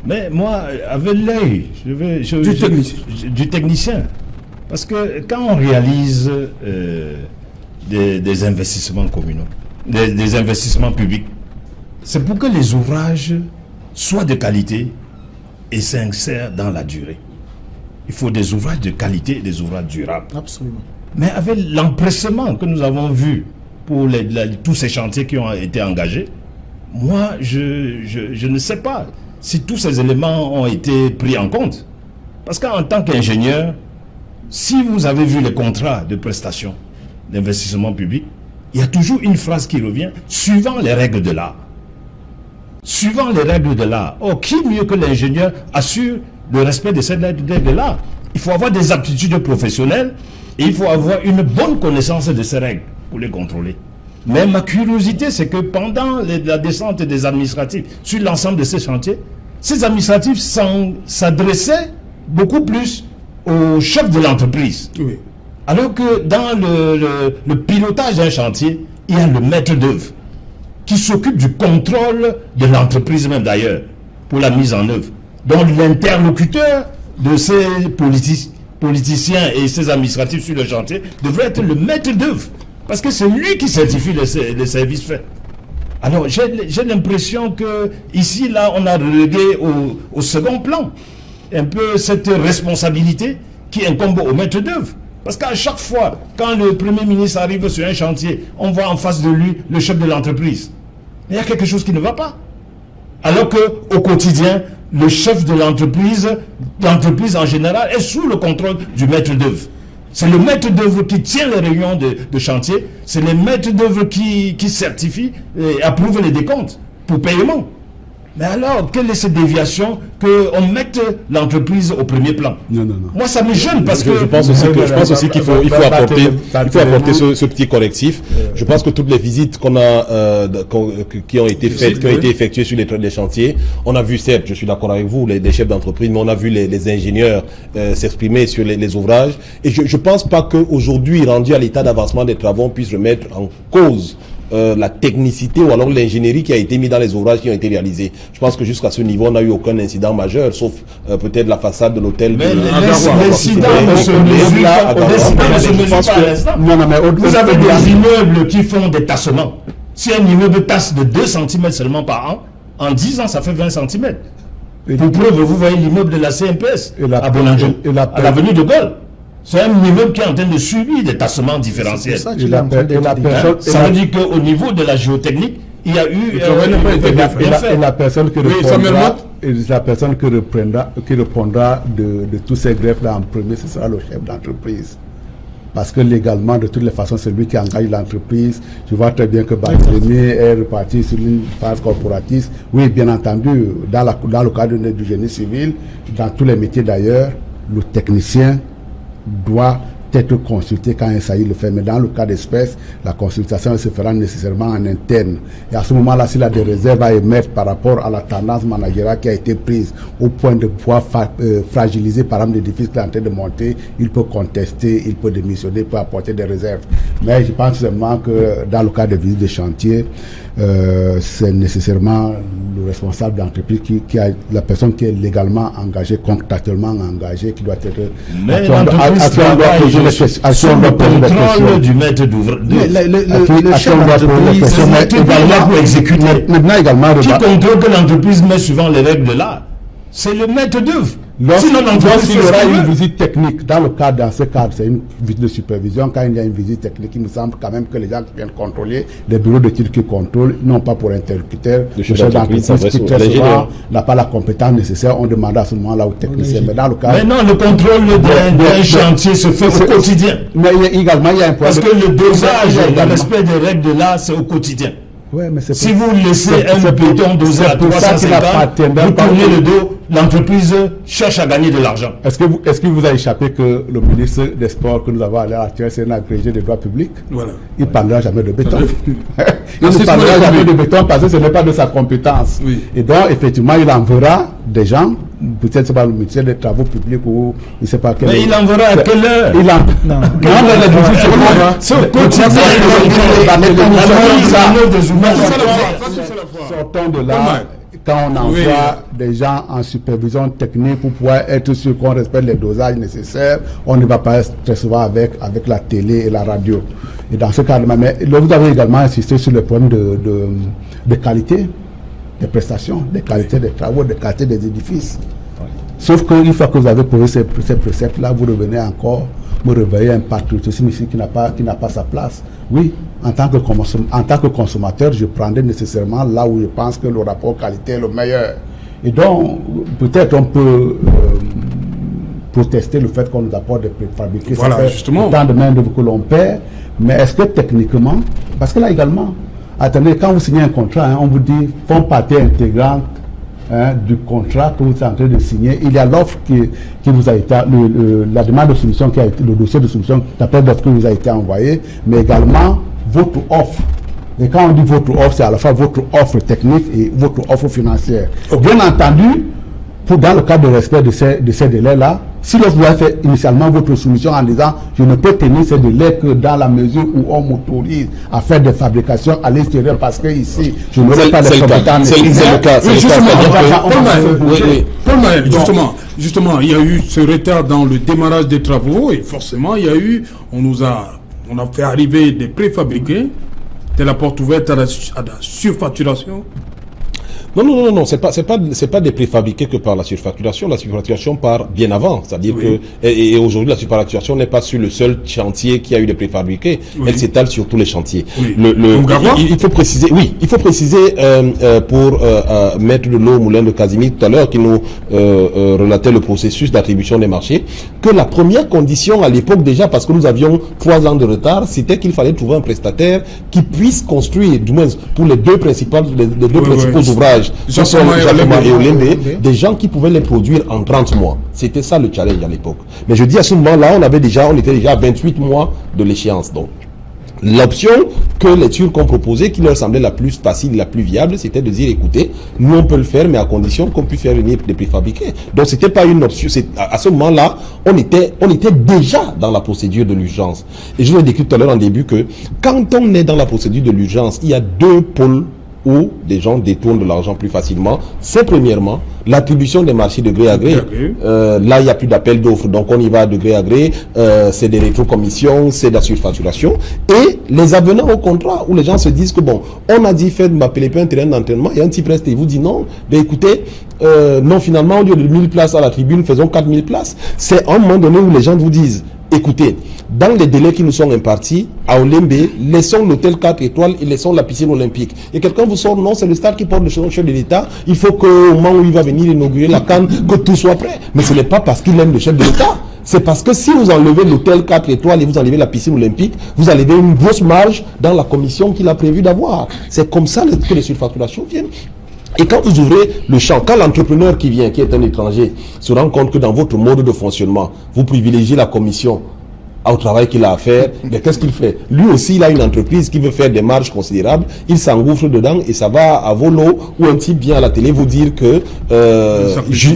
S3: Mais moi, avec l'œil du technicien, parce que quand on réalise des investissements communaux, des investissements publics, c'est pour que les ouvrages soient de qualité et s'insèrent dans la durée. Il faut des ouvrages de qualité et des ouvrages durables.
S4: Absolument.
S3: Mais avec l'empressement que nous avons vu pour tous ces chantiers qui ont été engagés, moi, je ne sais pas si tous ces éléments ont été pris en compte. Parce qu'en tant qu'ingénieur, si vous avez vu les contrats de prestation d'investissement public, il y a toujours une phrase qui revient, suivant les règles de l'art. Suivant les règles de l'art. Oh, qui mieux que l'ingénieur assure le respect de ces règles de l'art? Il faut avoir des aptitudes professionnelles et il faut avoir une bonne connaissance de ces règles pour les contrôler. Mais ma curiosité, c'est que pendant la descente des administratifs sur l'ensemble de ces chantiers, ces administratifs s'adressaient beaucoup plus au chef de l'entreprise. Oui. Alors que dans le pilotage d'un chantier, il y a le maître d'œuvre qui s'occupe du contrôle de l'entreprise même d'ailleurs, pour la mise en œuvre. Donc l'interlocuteur de ces politiciens et ces administratifs sur le chantier devrait être le maître d'œuvre, parce que c'est lui qui certifie les services faits. Alors j'ai l'impression que ici, là, on a relégué au second plan un peu cette responsabilité qui incombe au maître d'œuvre. Parce qu'à chaque fois, quand le Premier ministre arrive sur un chantier, on voit en face de lui le chef de l'entreprise. Il y a quelque chose qui ne va pas. Alors qu'au quotidien, le chef de l'entreprise en général, est sous le contrôle du maître d'œuvre. C'est le maître d'œuvre qui tient les réunions de chantier, c'est le maître d'œuvre qui certifie et approuve les décomptes pour paiement. Mais alors, quelle est cette déviation qu'on mette l'entreprise au premier plan?
S2: Non.
S3: Moi, ça me gêne parce que...
S2: Je pense aussi qu'il faut apporter ce petit correctif. Je pense que toutes les visites qu'on a, qui ont été faites, qui ont été effectuées sur les chantiers, on a vu, certes, je suis d'accord avec vous, les chefs d'entreprise, mais on a vu les ingénieurs s'exprimer sur les ouvrages. Et je pense pas qu'aujourd'hui, rendu à l'état d'avancement des travaux, on puisse remettre en cause la technicité ou alors l'ingénierie qui a été mise dans les ouvrages qui ont été réalisés. Je pense que jusqu'à ce niveau, on n'a eu aucun incident majeur, sauf peut-être la façade de l'hôtel.
S3: Mais l'incident ne se mesure pas à l'instant. Vous avez des immeubles qui font des tassements. Si un immeuble tasse de 2 cm seulement par an, en 10 ans, ça fait 20 cm. Pour preuve, vous voyez l'immeuble de la CMPS à Bonanjo, à l'avenue de Gaulle. C'est un immeuble qui est en train de subir des tassements différentiels. Ça veut dire qu'au niveau de la géotechnique, il y a eu...
S5: Et la personne qui répondra de tous ces greffes-là en premier, ce sera le chef d'entreprise. Parce que légalement, de toutes les façons, c'est lui qui engage l'entreprise. Je vois très bien que Barthélemy est reparti sur une phase corporatiste. Oui, bien entendu, dans le cadre du génie civil, dans tous les métiers d'ailleurs, le technicien doit être consulté quand il s'agit de le faire. Mais dans le cas d'espèce, la consultation se fera nécessairement en interne. Et à ce moment-là, s'il a des réserves à émettre par rapport à la tendance managériale qui a été prise au point de pouvoir fragiliser par exemple l'édifice qui est en train de monter, il peut contester, il peut démissionner, il peut apporter des réserves. Mais je pense seulement que dans le cas de visite de chantier, c'est nécessairement le responsable d'entreprise qui a la personne qui est légalement engagée, contractuellement engagée, qui doit être...
S3: Mais l'entreprise travaille sous le contrôle du maître d'ouvrage. Le chef d'entreprise, c'est également pour exécuter.
S5: Maintenant également...
S3: Qui contrôle que l'entreprise met suivant les règles de l'art? C'est le maître d'œuvre.
S5: Lorsqu'il y aura une visite technique, dans ce cadre, c'est une visite de supervision. Quand il y a une visite technique, il me semble quand même que les gens qui viennent contrôler, les bureaux d'études qui contrôlent, non pas pour interlocuteur, le chef d'entreprise qui très souvent n'a pas la compétence nécessaire, on demande à ce moment-là au technicien. Mais dans le cas...
S3: Mais non, le contrôle d'un chantier se fait au quotidien.
S5: Mais également, il y a un problème.
S3: Parce que le dosage, le respect des règles de l'art, c'est au quotidien.
S5: Ouais, mais
S3: si vous laissez un béton dosé à 350, vous tournez le dos, l'entreprise cherche à gagner de l'argent.
S5: Est-ce que vous a échappé que le ministre des Sports que nous avons à l'heure actuelle, c'est un agrégé des droits publics?
S1: Voilà.
S5: Il ne parlera jamais de béton. Il ne parlera jamais de béton parce que ce n'est pas de sa compétence. Oui. Et donc, effectivement, il enverra des gens, peut-être c'est pas le ministère des Travaux publics ou je ne sais pas quel.
S3: Mais il enverra à quelle heure?
S5: C'est au quotidien. Sortons de là. Quand on envoie des gens en supervision technique pour pouvoir être sûr qu'on respecte les dosages nécessaires, on ne va pas être très souvent avec la télé et la radio. Et dans ce cadre, mais vous avez également insisté sur le problème de qualité des prestations, de qualité des travaux, de qualité des édifices. Sauf qu'une fois que vous avez posé ces préceptes-là, vous revenez encore me réveiller un patriotisme ici qui n'a pas sa place. Oui, en tant que consommateur, je prendrai nécessairement là où je pense que le rapport qualité est le meilleur. Et donc, peut-être on peut protester le fait qu'on nous apporte des préfabriqués.
S1: Voilà, ça fait justement.
S5: Tant de main-d'œuvre que l'on perd. Mais est-ce que techniquement, parce que là également, attendez, quand vous signez un contrat, on vous dit font partie intégrante du contrat que vous êtes en train de signer. Il y a l'offre qui vous a été, la demande de soumission qui a été, le dossier de soumission, l'appel d'offre qui vous a été envoyé, mais également votre offre. Et quand on dit votre offre, c'est à la fois votre offre technique et votre offre financière. Bien entendu, dans le cas de respect de ces délais-là, si vous avez fait initialement votre soumission en disant je ne peux tenir ces délais que dans la mesure où on m'autorise à faire des fabrications à l'extérieur parce que ici je n'aurai pas de compétences.
S2: C'est le cas.
S1: Paul Maël, justement, il y a eu ce retard dans le démarrage des travaux et forcément il y a eu, on a fait arriver des préfabriqués. C'est la porte ouverte à la surfacturation.
S2: Non, c'est pas des préfabriqués que par la surfacturation. La surfacturation part bien avant. C'est-à-dire que, et aujourd'hui, la surfacturation n'est pas sur le seul chantier qui a eu des préfabriqués. Oui. Elle s'étale sur tous les chantiers. Oui. Il faut préciser, pour Maître de l'eau Moulin de Casimir tout à l'heure, qui nous relatait le processus d'attribution des marchés, que la première condition à l'époque déjà, parce que nous avions 3 ans de retard, c'était qu'il fallait trouver un prestataire qui puisse construire, du moins pour les deux principaux ouvrages. Ce sont Jacoma et Olembe, des gens qui pouvaient les produire en 30 mois. C'était ça le challenge à l'époque. Mais je dis à ce moment-là, on était déjà à 28 mois de l'échéance. Donc, l'option que les Turcs ont proposée, qui leur semblait la plus facile, la plus viable, c'était de dire, écoutez, nous on peut le faire, mais à condition qu'on puisse faire venir des préfabriqués. Donc, c'était pas une option. À ce moment-là, on était déjà dans la procédure de l'urgence. Et je vous ai décrit tout à l'heure en début que quand on est dans la procédure de l'urgence, il y a 2 pôles où des gens détournent de l'argent plus facilement. C'est premièrement l'attribution des marchés de gré à gré. Là, il n'y a plus d'appel d'offres, donc on y va de gré à gré. C'est des rétrocommissions, c'est de la surfacturation. Et les avenants au contrat, où les gens se disent que bon, on a dit faites m'appeler pas un terrain d'entraînement, et un petit preste, il vous dit non, mais écoutez, non, finalement, au lieu de 1000 places à la tribune, faisons 4000 places. C'est un moment donné où les gens vous disent, écoutez, dans les délais qui nous sont impartis, à Olembe, laissons l'hôtel 4 étoiles et laissons la piscine olympique. Et quelqu'un vous sort, non, c'est le stade qui porte le chef de l'État. Il faut qu'au moment où il va venir inaugurer la CAN, que tout soit prêt. Mais ce n'est pas parce qu'il aime le chef de l'État. C'est parce que si vous enlevez l'hôtel 4 étoiles et vous enlevez la piscine olympique, vous enlevez une grosse marge dans la commission qu'il a prévu d'avoir. C'est comme ça que les surfacturations viennent. Et quand vous ouvrez le champ, quand l'entrepreneur qui vient, qui est un étranger, se rend compte que dans votre mode de fonctionnement, vous privilégiez la commission au travail qu'il a à faire, mais qu'est-ce qu'il fait? Lui aussi, il a une entreprise qui veut faire des marges considérables, il s'engouffre dedans et ça va à volo où un type vient à la télé vous dire que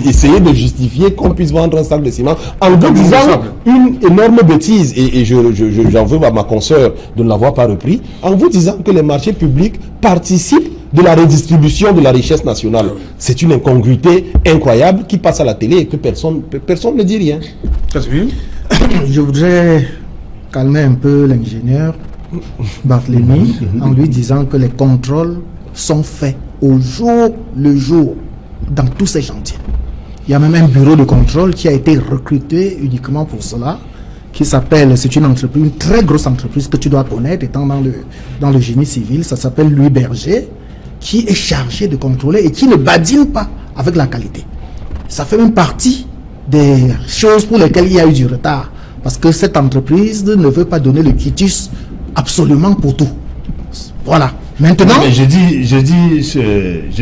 S2: essayez de justifier qu'on puisse vendre un sac de ciment en vous disant une énorme bêtise, et j'en veux à ma consoeur de ne l'avoir pas repris, en vous disant que les marchés publics participent de la redistribution de la richesse nationale. C'est une incongruité incroyable qui passe à la télé et que personne ne dit rien.
S4: Je voudrais calmer un peu l'ingénieur Barthélemy en lui disant que les contrôles sont faits au jour le jour dans tous ces chantiers. Il y a même un bureau de contrôle qui a été recruté uniquement pour cela, qui s'appelle, c'est une entreprise, une très grosse entreprise que tu dois connaître étant dans le génie civil, ça s'appelle Louis Berger, qui est chargé de contrôler et qui ne badine pas avec la qualité. Ça fait même partie des choses pour lesquelles il y a eu du retard, parce que cette entreprise ne veut pas donner le quitus absolument pour tout. Voilà. Maintenant,
S3: mais je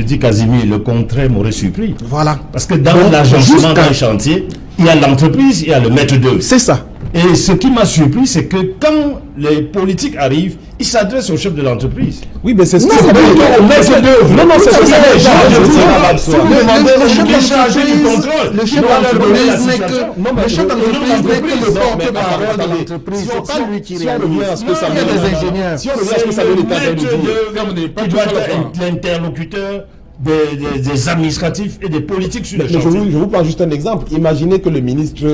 S3: dis Casimir, le contraire m'aurait surpris.
S4: Voilà.
S3: Parce que dans l'agencement d'un chantier, il y a l'entreprise, il y a le maître d'œuvre.
S4: C'est ça.
S3: Et ce qui m'a surpris, c'est que quand les politiques arrivent, ils s'adressent au chef de l'entreprise.
S2: Oui, mais c'est ce que c'est
S3: au maître d'œuvre. Non, c'est ça.
S4: Le chef d'entreprise n'est que le porte-parole de l'entreprise. C'est pas lui qui réalise. Il y a des ingénieurs.
S3: Si on revient à ce que ça veut l'État qui doit être l'interlocuteur des administratifs et des politiques sur le chantier.
S2: Je vous prends juste un exemple. Imaginez que le ministre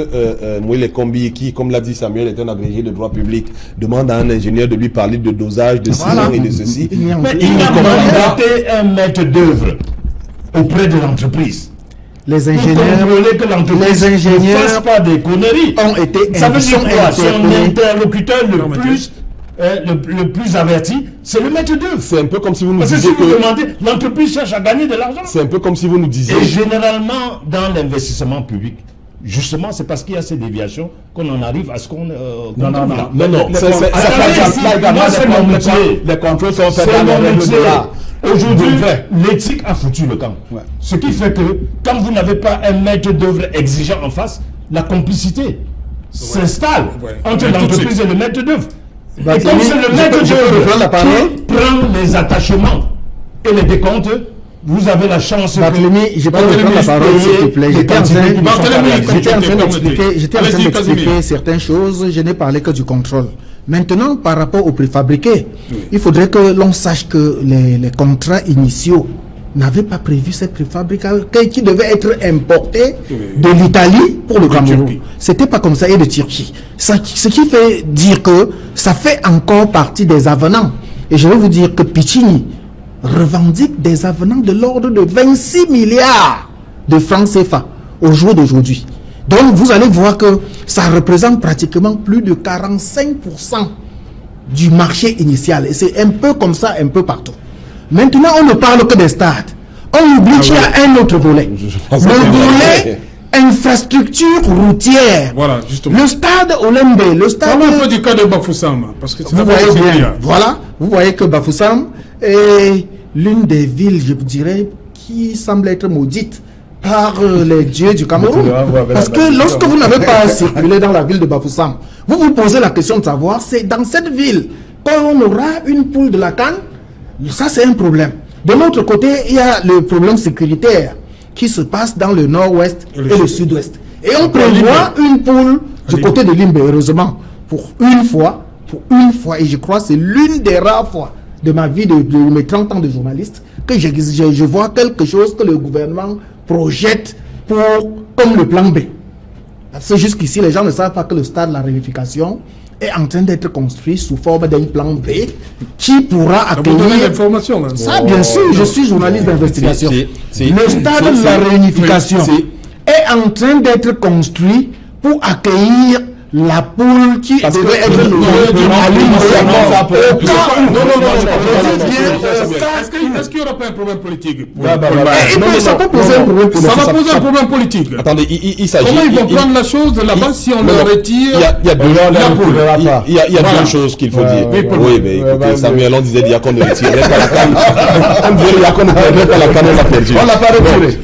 S2: Moïle Kombi, qui, comme l'a dit Samuel, est un agrégé de droit public, demande à un ingénieur de lui parler de dosage, de ciment et de ceci.
S3: Mais il a mandaté un maître d'œuvre auprès de l'entreprise.
S4: Les ingénieurs
S3: ne fassent pas des conneries. Ça veut dire quoi? Son interlocuteur le plus averti, c'est le maître d'œuvre.
S2: C'est un peu comme si vous nous
S3: disiez que... Parce que si vous demandez, l'entreprise cherche à gagner de l'argent.
S2: C'est un peu comme si vous nous disiez...
S3: Et généralement, dans l'investissement public, justement, c'est parce qu'il y a ces déviations qu'on en arrive à ce qu'on...
S2: Non.
S3: C'est mon métier.
S2: Les contrôles sont faits dans les règles de l'art.
S3: Aujourd'hui, l'éthique a foutu le camp. Ouais. Ce qui fait que, quand vous n'avez pas un maître d'œuvre exigeant en face, la complicité s'installe entre l'entreprise et le maître d'œuvre. Et comme c'est le maître d'œuvre qui prend les attachements et les décomptes, vous avez la chance
S4: Barthélemy, je peux reprendre la parole s'il te plaît. J'étais en train d'expliquer certaines choses, je n'ai parlé que du contrôle. Maintenant, par rapport au préfabriqué, il faudrait que l'on sache que les contrats initiaux n'avaient pas prévu ces préfabricats qui devaient être importés de l'Italie pour le Cameroun. C'était pas comme ça, et de Turquie. Ce qui fait dire que ça fait encore partie des avenants. Et je vais vous dire que Piccini revendique des avenants de l'ordre de 26 milliards de francs CFA au jour d'aujourd'hui. Donc vous allez voir que ça représente pratiquement plus de 45% du marché initial. Et c'est un peu comme ça, un peu partout. Maintenant, on ne parle que des stades. On oublie qu'il y a un autre volet. Le volet infrastructure routière.
S1: Voilà, justement.
S4: Le stade Olembe, le stade...
S1: Parlons un peu du cas de Bafoussam, parce que
S4: vous voyez bien. Voilà, vous voyez que Bafoussam est l'une des villes, je vous dirais, qui semble être maudite par les dieux du Cameroun. Parce que lorsque vous n'avez pas circulé dans la ville de Bafoussam, vous vous posez la question de savoir, c'est dans cette ville qu'on aura une poule de la CAN. Ça, c'est un problème. De l'autre côté, il y a le problème sécuritaire qui se passe dans le nord-ouest et le sud-ouest. Et on prévoit une poule du côté de Limbe, heureusement, pour une fois, et je crois que c'est l'une des rares fois de ma vie, de mes 30 ans de journaliste, que je vois quelque chose que le gouvernement projette comme le plan B. Parce que jusqu'ici, les gens ne savent pas que le stade de la réunification est en train d'être construit sous forme d'un plan B qui pourra accueillir...
S1: l'information.
S4: Ça, bien sûr, je suis journaliste d'investigation. Le stade de la réunification est en train d'être construit pour accueillir la poule qui devrait être
S1: Est-ce qu'il n'y aura pas un problème politique?
S4: Ça va poser un problème politique.
S1: Ça va poser un problème politique.
S2: Attendez, il s'agit...
S1: Comment ils vont prendre la chose de là-bas si on leur retire
S2: la poule? Il y a deux choses qu'il faut dire. Oui, mais écoutez, Samuel, on disait Diacon ne retirerait pas la canne. On disait Diacon ne retirerait pas la canne, on l'a perdu. On l'a pas retiré.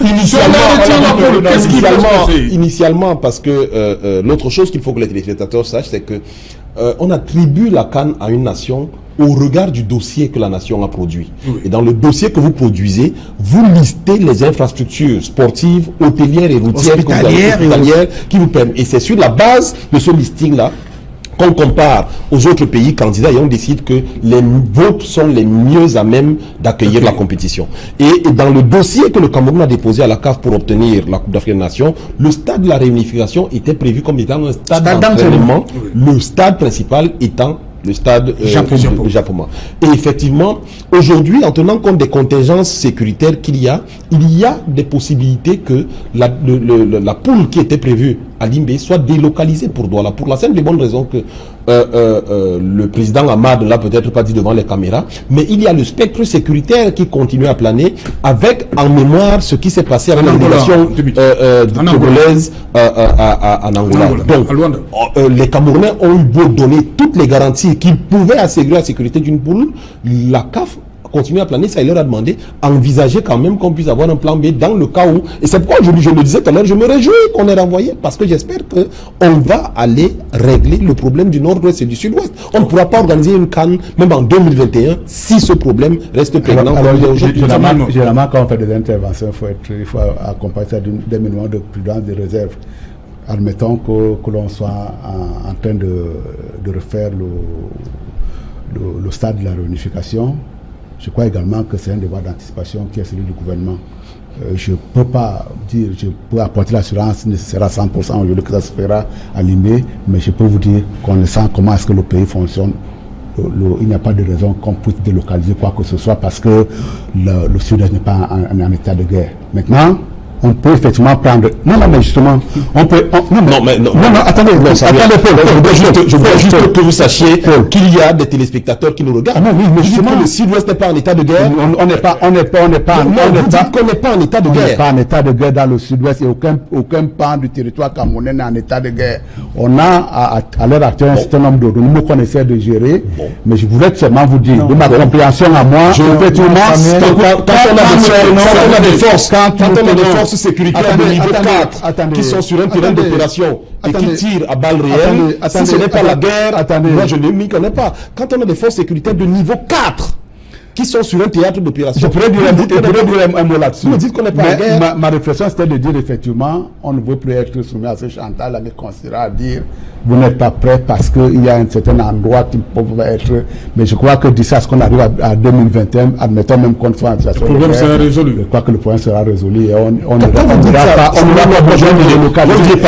S2: Initialement, parce que l'autre chose qu'il faut que les téléspectateurs sachent, c'est que on attribue la CAN à une nation au regard du dossier que la nation a produit. Oui. Et dans le dossier que vous produisez, vous listez les infrastructures sportives, hôtelières et routières qui vous permettent. Et c'est sur la base de ce listing-là qu'on compare aux autres pays candidats et on décide que les vôtres sont les mieux à même d'accueillir la compétition. Et dans le dossier que le Cameroun a déposé à la CAF pour obtenir la Coupe d'Afrique des Nations, le stade de la réunification était prévu comme étant un stade d'entraînement, le stade principal étant le stade Japoma. Et effectivement, aujourd'hui, en tenant compte des contingences sécuritaires qu'il y a, il y a des possibilités que la poule qui était prévue à Limbe soit délocalisée pour Douala, pour la simple et bonne raison que le président Ahmad ne l'a peut-être pas dit devant les caméras, mais il y a le spectre sécuritaire qui continue à planer, avec en mémoire ce qui s'est passé avec la délégation congolaise en Angola. Donc, les Camerounais ont eu beau donner toutes les garanties qu'ils pouvaient assurer la sécurité d'une poule, la CAF continue à planer, ça il leur a demandé envisager quand même qu'on puisse avoir un plan B dans le cas où, et c'est pourquoi je le disais tout à l'heure, je me réjouis qu'on ait renvoyé, parce que j'espère qu'on va aller régler le problème du nord-ouest et du sud-ouest. On ne pourra pas organiser une CAN même en 2021 si ce problème reste prégnant.
S5: Alors généralement quand on fait des interventions, il faut accompagner ça d'un minimum de prudence, de réserve. Admettons que l'on soit en train de refaire le stade de la réunification. Je crois également que c'est un devoir d'anticipation qui est celui du gouvernement. Je ne peux pas dire, je peux apporter l'assurance nécessaire à 100% aujourd'hui que ça se fera à Limbe, mais je peux vous dire qu'on le sent comment est-ce que le pays fonctionne. Il n'y a pas de raison qu'on puisse délocaliser quoi que ce soit parce que le Sud-Est n'est pas en état de guerre. Maintenant, on peut effectivement prendre. Non, mais justement, on peut. Attendez,
S2: je voudrais juste que vous sachiez qu'il y a des téléspectateurs qui nous regardent.
S5: Ah non, oui, mais justement,
S2: le Sud-Ouest n'est pas en état de guerre.
S5: On n'est pas en état de guerre. On n'est pas en état de guerre dans le Sud-Ouest et aucun pan du territoire camerounais n'est en état de guerre. On a à l'heure actuelle un certain nombre de nous qu'on essaie de gérer, mais je voulais seulement vous dire, de ma compréhension à moi, effectivement,
S2: quand on a des forces sécuritaires de niveau 4 qui sont sur un terrain d'opération et qui tirent à balles réelles, si ce n'est pas la guerre, moi je ne m'y connais pas. Quand on a des forces sécuritaires de niveau 4 qui sont sur un théâtre d'opération,
S5: je pourrais dire un mot là-dessus.
S2: Vous dites qu'on n'est pas en guerre.
S5: Ma réflexion c'était de dire effectivement, on ne veut plus être soumis à ce chantage, mais considérer à dire vous n'êtes pas prêt parce qu'il y a un certain endroit qui peut être. Mais je crois que d'ici à ce qu'on arrive à 2021, admettons même qu'on soit en situation.
S1: Le problème sera résolu.
S5: Je crois que le problème sera résolu et on
S2: ne va pas besoin de délocaliser.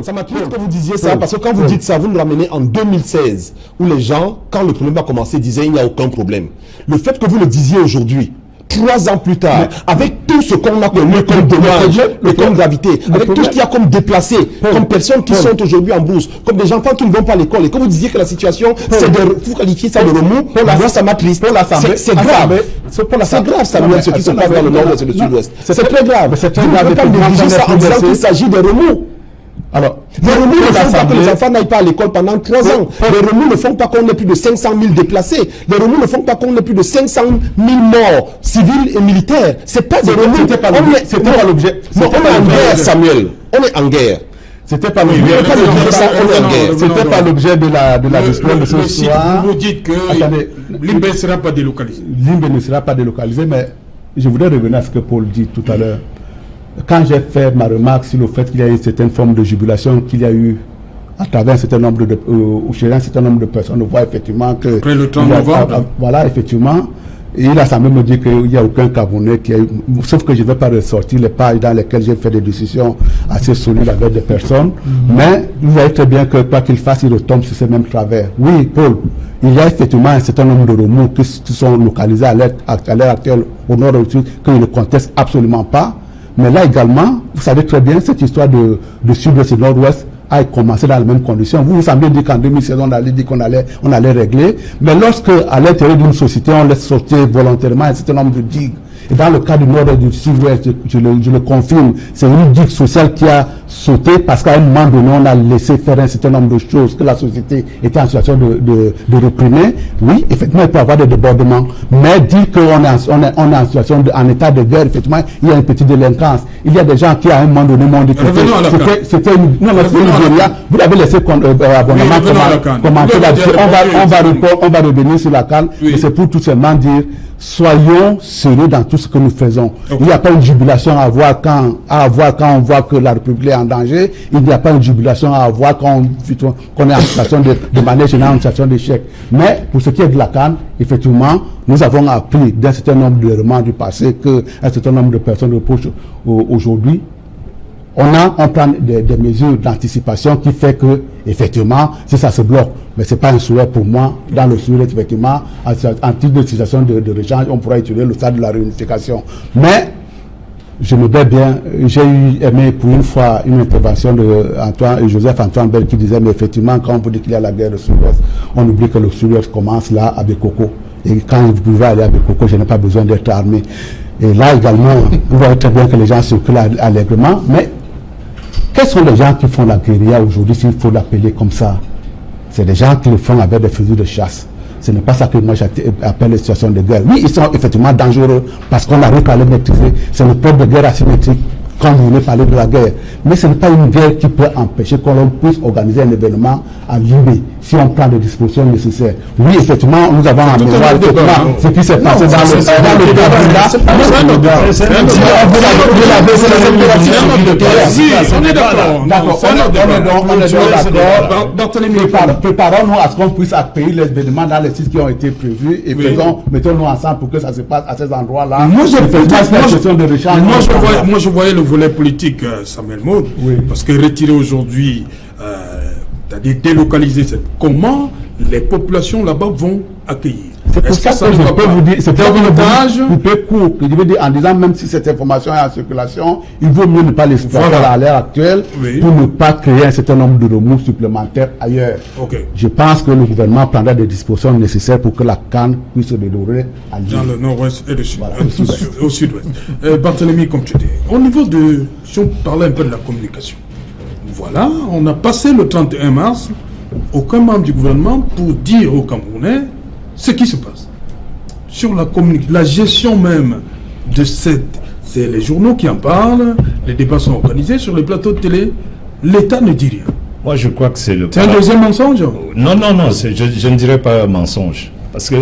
S2: Ça m'a plu que vous disiez ça parce que quand vous dites ça, vous nous ramenez en 2016 où les gens, quand le problème a commencé, disaient il n'y a aucun problème. Le fait que vous le disiez aujourd'hui, 3 ans plus tard, avec tout ce qu'on a connu comme dommage et comme gravité, avec tout ce qu'il y a comme déplacé, comme personnes qui sont aujourd'hui en bourse, comme des enfants qui ne vont pas à l'école, et que vous disiez que la situation, c'est de, vous qualifiez ça de remous, moi ça m'attriste. C'est grave. C'est grave, Samuel, ce qui se passe dans le nord-ouest et le sud-ouest. C'est très grave. Vous ne pouvez pas négliger ça en disant qu'il s'agit de remous.
S5: Alors,
S2: les remous ne font pas que les enfants n'aillent pas à l'école pendant 3 ans. Les remous ne font pas qu'on ait plus de 500 000 déplacés. Les remous ne font pas qu'on ait plus de 500 000 morts civils et militaires. C'est pas des remous. C'était pas l'objet. On est en guerre, Samuel. On est en guerre.
S5: C'était pas l'objet. C'était pas l'objet de la discussion de ce soir.
S1: Vous dites que Limbe ne sera pas délocalisé.
S5: Limbe ne sera pas délocalisé, mais je voudrais revenir à ce que Paul dit tout à l'heure. Quand j'ai fait ma remarque sur le fait qu'il y a eu une certaine forme de jubilation qu'il y a eu à travers un certain nombre chez un certain nombre de personnes, on voit effectivement que...
S1: Après le 30 novembre.
S5: Voilà, effectivement. Et il a semblé me dire qu'il n'y a aucun Camerounais qui a eu... Sauf que je ne vais pas ressortir les pages dans lesquelles j'ai fait des décisions assez solides avec des personnes. Mais vous voyez très bien que quoi qu'il fasse, il retombe sur ces mêmes travers. Oui, Paul, il y a effectivement un certain nombre de remous qui sont localisés à l'heure actuelle au nord et au sud, que je ne conteste absolument pas. Mais là également, vous savez très bien, cette histoire de sud-ouest et nord-ouest a commencé dans les mêmes conditions. Vous semblez dire qu'en 2016, on allait dire qu'on allait régler. Mais lorsque, à l'intérieur d'une société, on laisse sortir volontairement un certain nombre de digues Et dans le cas du nord et du sud-ouest, je le confirme, c'est une digue sociale qui a sauté parce qu'à un moment donné, on a laissé faire un certain nombre de choses que la société était en situation de réprimer. Oui, effectivement, il peut y avoir des débordements. Mais dire qu'on est en situation en état de guerre, effectivement, il y a une petite délinquance. Il y a des gens qui, à un moment donné, m'ont dit que c'était une guérilla. Vous avez laissé abonnement commenter là-dessus. On va revenir sur la CAN. Mais c'est pour tout simplement dire, soyons sérieux dans tout ce que nous faisons. Il n'y a pas une jubilation à avoir quand on voit que la République est en danger. Il n'y a pas une jubilation à avoir quand on est en situation de manière générale, en situation d'échec. Mais pour ce qui est de la CAN, effectivement, nous avons appris d'un certain nombre d'éléments du passé qu'un certain nombre de personnes reprochent aujourd'hui. On prend des mesures d'anticipation qui fait que, effectivement, si ça se bloque, mais c'est pas un souhait pour moi, dans le souhait, effectivement, en titre de situation de rechange, on pourra utiliser le stade de la réunification. Mais, je me bats bien, j'ai aimé pour une fois une intervention de Joseph-Antoine Bell qui disait, mais effectivement, quand on vous dit qu'il y a la guerre au sud-ouest, on oublie que le sud-ouest commence là, à Bekoko. Et quand vous pouvez aller à Bekoko, je n'ai pas besoin d'être armé. Et là également, vous voyez très bien que les gens circulent allègrement, mais quels sont les gens qui font la guérilla aujourd'hui, s'il faut l'appeler comme ça? C'est des gens qui le font avec des fusils de chasse. Ce n'est pas ça que moi j'appelle les situations de guerre. Oui, ils sont effectivement dangereux parce qu'on arrive à les maîtriser. C'est le peuple de guerre asymétrique quand vous venez parler de la guerre. Mais ce n'est pas une guerre qui peut empêcher qu'on puisse organiser un événement à Libé si on prend des dispositions nécessaires. Oui, effectivement, nous avons en mémoire ce qui s'est passé dans le d'accord. Préparons-nous à ce qu'on puisse accueillir les événements dans les sites qui ont été prévus et mettons-nous ensemble pour que ça se passe à ces endroits-là.
S1: Moi, je voyais le volet politique, Samuel Maud, parce que retirer aujourd'hui, c'est-à-dire délocaliser, comment les populations là-bas vont accueillir.
S5: C'est pour ça que je peux vous dire, c'est davantage coupé court. Je veux dire, en disant même si cette information est en circulation, il vaut mieux ne pas l'exploiter à l'heure actuelle pour ne pas créer un certain nombre de remous supplémentaires ailleurs. Je pense que le gouvernement prendra des dispositions nécessaires pour que la CAN puisse se dérouler à Lille.
S1: Dans le nord-ouest et le sud, au sud-ouest. Barthélemy, comme tu dis, au niveau de, si on parlait un peu de la communication, voilà, on a passé le 31 mars, aucun membre du gouvernement pour dire aux Camerounais ce qui se passe. Sur la gestion même de c'est les journaux qui en parlent, les débats sont organisés sur les plateaux de télé, l'État ne dit rien.
S3: Moi, je crois que c'est le...
S1: C'est un deuxième mensonge?
S3: Non, je ne dirais pas un mensonge. Parce que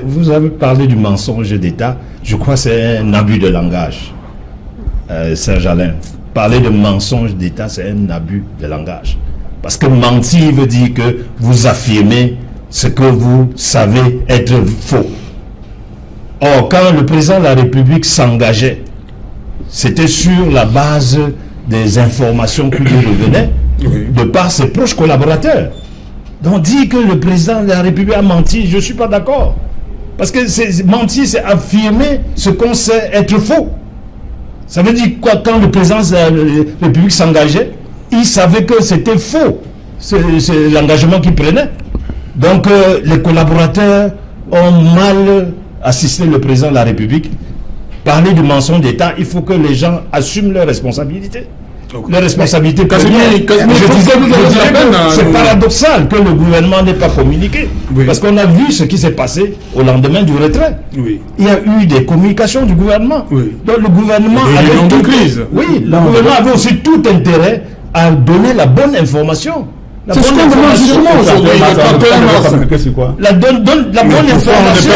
S3: vous avez parlé du mensonge d'État, je crois que c'est un abus de langage. Serge-Alain, parler de mensonge d'État, c'est un abus de langage. Parce que mentir veut dire que vous affirmez ce que vous savez être faux. Or, quand le président de la République s'engageait, c'était sur la base des informations qui lui revenaient de par ses proches collaborateurs. Donc, dire que le président de la République a menti, je ne suis pas d'accord. Parce que mentir, c'est affirmer ce qu'on sait être faux. Ça veut dire quoi? Quand le président de la République s'engageait, il savait que c'était faux. C'est l'engagement qu'il prenait. Donc, les collaborateurs ont mal assisté le président de la République. Parler du mensonge d'État, il faut que les gens assument leurs responsabilités. Leurs responsabilités. C'est paradoxal que le gouvernement n'ait pas communiqué. Parce qu'on a vu ce qui s'est passé au lendemain du retrait. Il y a eu des communications du gouvernement. Donc, le gouvernement avait aussi tout intérêt à donner la bonne information.
S1: C'est ce qu'on demande justement aujourd'hui.
S3: La bonne information.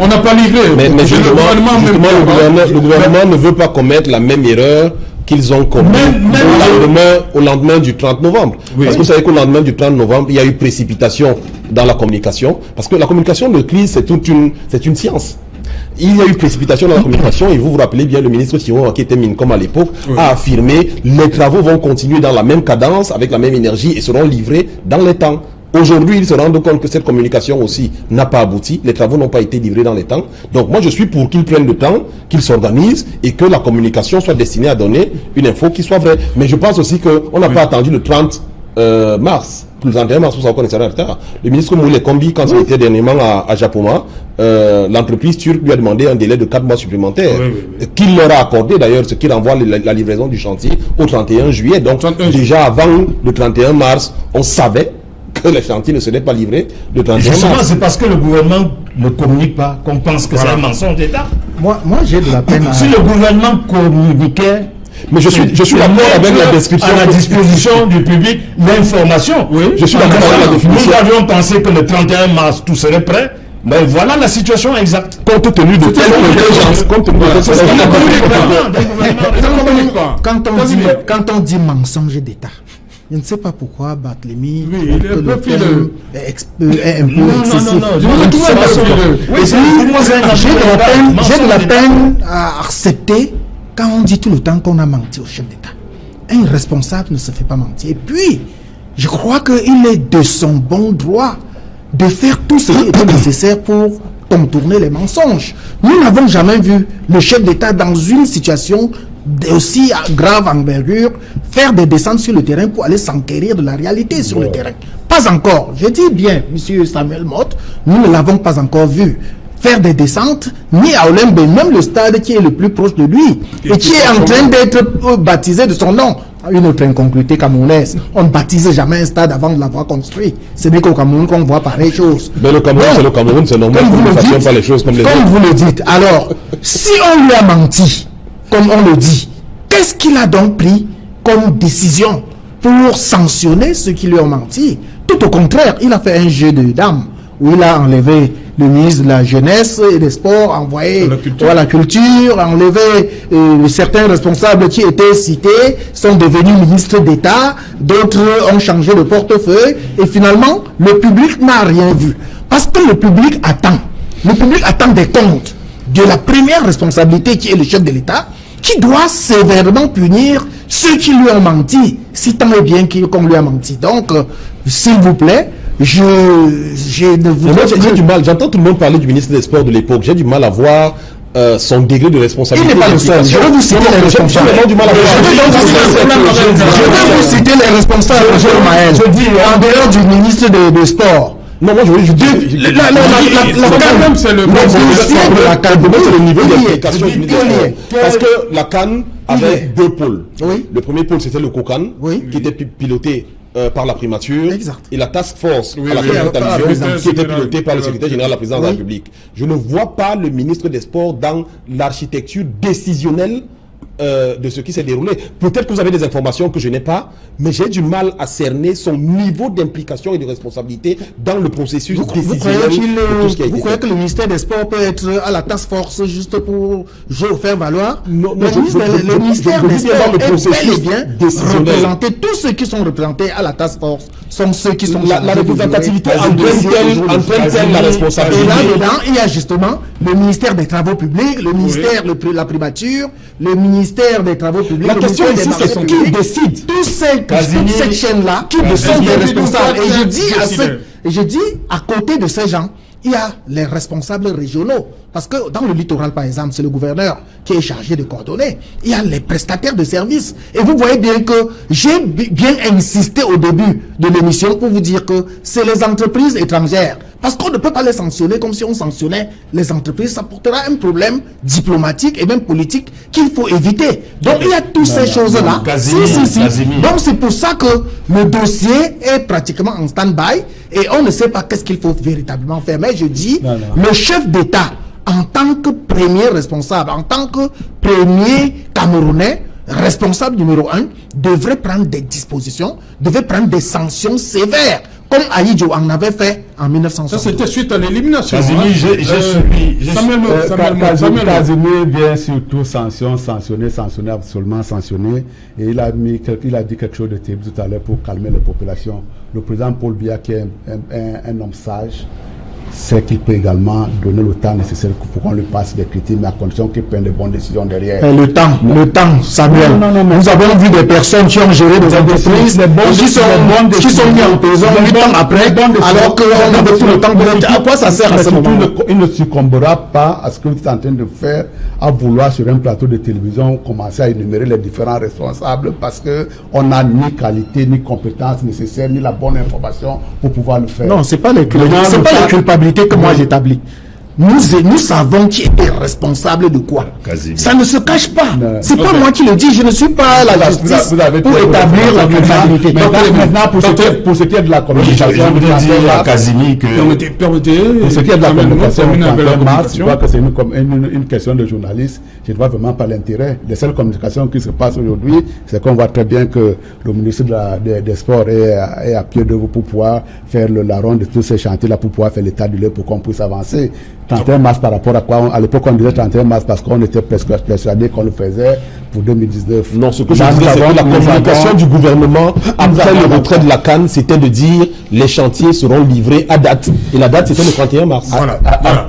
S1: On n'a pas livré.
S2: Mais le gouvernement ne veut pas commettre la même erreur qu'ils ont commis au lendemain du 30 novembre. Parce que vous savez qu'au lendemain du 30 novembre, il y a eu précipitation dans la communication. Parce que la communication de crise, c'est une science. Il y a eu précipitation dans la communication et vous vous rappelez bien, le ministre Thiron, qui était Mincom à l'époque, a affirmé les travaux vont continuer dans la même cadence, avec la même énergie et seront livrés dans les temps. Aujourd'hui, ils se rendent compte que cette communication aussi n'a pas abouti, les travaux n'ont pas été livrés dans les temps. Donc moi, je suis pour qu'ils prennent le temps, qu'ils s'organisent et que la communication soit destinée à donner une info qui soit vraie. Mais je pense aussi qu'on n'a pas attendu le 30 mars. le 31 mars, pour savoir qu'on est en retard. Le ministre Moulé Kombi, quand il était dernièrement à Japoma, l'entreprise turque lui a demandé un délai de 4 mois supplémentaires, qu'il leur a accordé d'ailleurs, ce qui renvoie la livraison du chantier au 31 juillet. Donc déjà avant le 31 mars, on savait que le chantier ne serait pas livré le 31 mars.
S3: C'est parce que le gouvernement ne communique pas qu'on pense que c'est un mensonge d'État.
S4: Moi j'ai de la peine à...
S3: Si le gouvernement communiquait...
S2: Mais je suis d'accord avec la description.
S3: À la disposition du public, l'information.
S2: Oui, je suis d'accord avec la définition.
S3: Nous avions pensé que le 31 mars, tout serait prêt. Mais voilà la situation exacte.
S2: Compte tenu de telle urgence, compte tenu de
S4: quand on dit mensonge d'État, je ne sais pas pourquoi Barthélemy est un peu excessif. J'ai de la peine à accepter quand on dit tout le temps qu'on a menti au chef d'État. Un responsable ne se fait pas mentir. Et puis, je crois qu'il est de son bon droit de faire tout ce qui est nécessaire pour contourner les mensonges. Nous n'avons jamais vu le chef d'État dans une situation aussi grave envergure faire des descentes sur le terrain pour aller s'enquérir de la réalité sur le terrain. Pas encore. Je dis bien, monsieur Samuel Motte, nous ne l'avons pas encore vu faire des descentes, ni à Olembe, même le stade qui est le plus proche de lui, et qui est en train d'être baptisé de son nom. Une autre incongruité camerounaise. On ne baptise jamais un stade avant de l'avoir construit. Ce n'est qu'au Cameroun qu'on voit pareille chose.
S2: Mais le Cameroun, c'est le Cameroun, c'est normal que nous ne fassions pas les choses comme les autres.
S4: Comme vous le dites. Alors, si on lui a menti, comme on le dit, qu'est-ce qu'il a donc pris comme décision pour sanctionner ceux qui lui ont menti? Tout au contraire, il a fait un jeu de dames où il a enlevé le ministre de la Jeunesse et des Sports, envoyé à la culture, enlevé certains responsables qui étaient cités, sont devenus ministres d'État, d'autres ont changé de portefeuille, et finalement, le public n'a rien vu. Parce que le public attend des comptes de la première responsabilité qui est le chef de l'État, qui doit sévèrement punir ceux qui lui ont menti, si tant est bien qu'on lui a menti. Donc, s'il vous plaît, j'ai
S2: du mal, j'entends tout le monde parler du ministre des Sports de l'époque, j'ai du mal à voir son degré de responsabilité.
S4: Il n'est pas le seul. Je vais vous citer les responsables. Je vais vous citer les responsables, je dis, en dehors du ministre des Sports.
S2: Non, moi je veux juste dire,
S4: c'est le
S2: niveau d'implication du ministre des Sports. Parce que la CAN avait deux pôles. Le premier pôle, c'était le COCAN, qui était piloté par la primature, et la task force à la télévision qui était pilotée par le secrétaire général de la présidence de la République. Je ne vois pas le ministre des Sports dans l'architecture décisionnelle de ce qui s'est déroulé. Peut-être que vous avez des informations que je n'ai pas, mais j'ai du mal à cerner son niveau d'implication et de responsabilité dans le processus décisionnel.
S4: Vous croyez que le ministère des Sports peut être à la task force juste pour jouer au faire valoir?
S2: Non,
S4: le ministère des Sports est bel et bien représenté. Tous ceux qui sont représentés à la task force sont ceux qui sont
S2: la représentativité entraîne la responsabilité.
S4: Et là-dedans, il y a justement le ministère des Travaux publics, le ministère de la primature, le ministère des Travaux publics.
S2: La question ici, c'est qui décide.
S4: Toute cette chaîne-là, qui sont des responsables. Et je dis, à côté de ces gens, il y a les responsables régionaux. Parce que dans le littoral, par exemple, c'est le gouverneur qui est chargé de coordonner. Il y a les prestataires de services. Et vous voyez bien que j'ai bien insisté au début de l'émission pour vous dire que c'est les entreprises étrangères. Parce qu'on ne peut pas les sanctionner comme si on sanctionnait les entreprises. Ça portera un problème diplomatique et même politique qu'il faut éviter. Donc il y a toutes ces choses-là. Donc c'est pour ça que le dossier est pratiquement en stand-by et on ne sait pas qu'est-ce qu'il faut véritablement faire. Mais je dis, le chef d'État, en tant que premier responsable, en tant que premier Camerounais, responsable numéro 1, devrait prendre des dispositions, devrait prendre des sanctions sévères, comme Aïdjo en avait fait en 1960.
S1: Ça, c'était suite à l'élimination.
S5: Casimir vient surtout sanctionner, absolument sanctionner. Et il a dit quelque chose de terrible tout à l'heure pour calmer la population. Le président Paul Biya, qui est un homme sage, c'est qu'il peut également donner le temps nécessaire pour qu'on lui passe des critiques, mais à condition qu'il prenne de bonnes décisions derrière.
S4: Le temps, Samuel. Nous avons vu des personnes qui ont géré des entreprises, qui sont mis en prison 8 ans après, alors qu'on a tout le temps. À quoi ça sert à ce moment?
S5: Il ne succombera pas à ce que vous êtes en train de faire, à vouloir sur un plateau de télévision commencer à énumérer les différents responsables, parce qu'on n'a ni qualité, ni compétence nécessaire, ni la bonne information pour pouvoir le faire.
S4: Non, c'est pas les culpabilités que moi j'établis. Nous savons qui était responsable de quoi. Ça ne se cache pas. C'est pas moi qui le dis. Je ne suis pas la justice pour établir la culpabilité.
S5: Maintenant, pour ce qui est de la communication,
S3: je voudrais dire à Kazimi que...
S5: Pour ce qui est de la communication, je crois que c'est une question de journaliste. Je ne vois vraiment pas l'intérêt. Les seules communications qui se passent aujourd'hui, c'est qu'on voit très bien que le ministre des Sports est à pied d'œuvre pour pouvoir faire la ronde de tous ces chantiers-là, pour pouvoir faire l'état du lieu pour qu'on puisse avancer. 31 mars par rapport à quoi? À l'époque, on disait 31 mars parce qu'on était presque persuadé qu'on le faisait pour 2019.
S2: Non, ce que je disais, c'est que la communication du gouvernement après le retrait de la CAN, c'était de dire les chantiers seront livrés à date. Et la date, c'était le 31 mars.
S1: Voilà.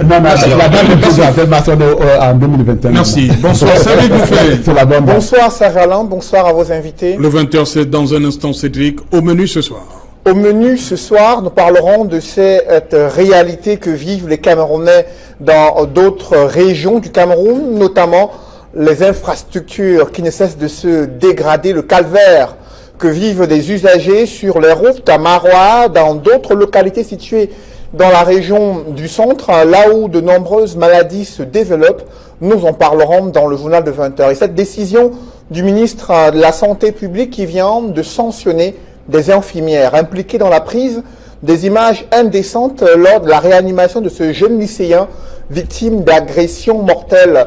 S5: Non, la date du 31 mars en 2021.
S1: Merci. Bonsoir, Cédric Bouffet.
S6: Bonsoir, Serge-Alain. Bonsoir à vos invités.
S1: Le 20h, c'est dans un instant, Cédric. Au menu ce soir.
S6: Au menu ce soir, nous parlerons de cette réalité que vivent les Camerounais dans d'autres régions du Cameroun, notamment les infrastructures qui ne cessent de se dégrader, le calvaire que vivent des usagers sur les routes à Maroua, dans d'autres localités situées dans la région du centre, là où de nombreuses maladies se développent. Nous en parlerons dans le journal de 20h. Et cette décision du ministre de la Santé publique qui vient de sanctionner des infirmières impliquées dans la prise des images indécentes lors de la réanimation de ce jeune lycéen victime d'agression mortelle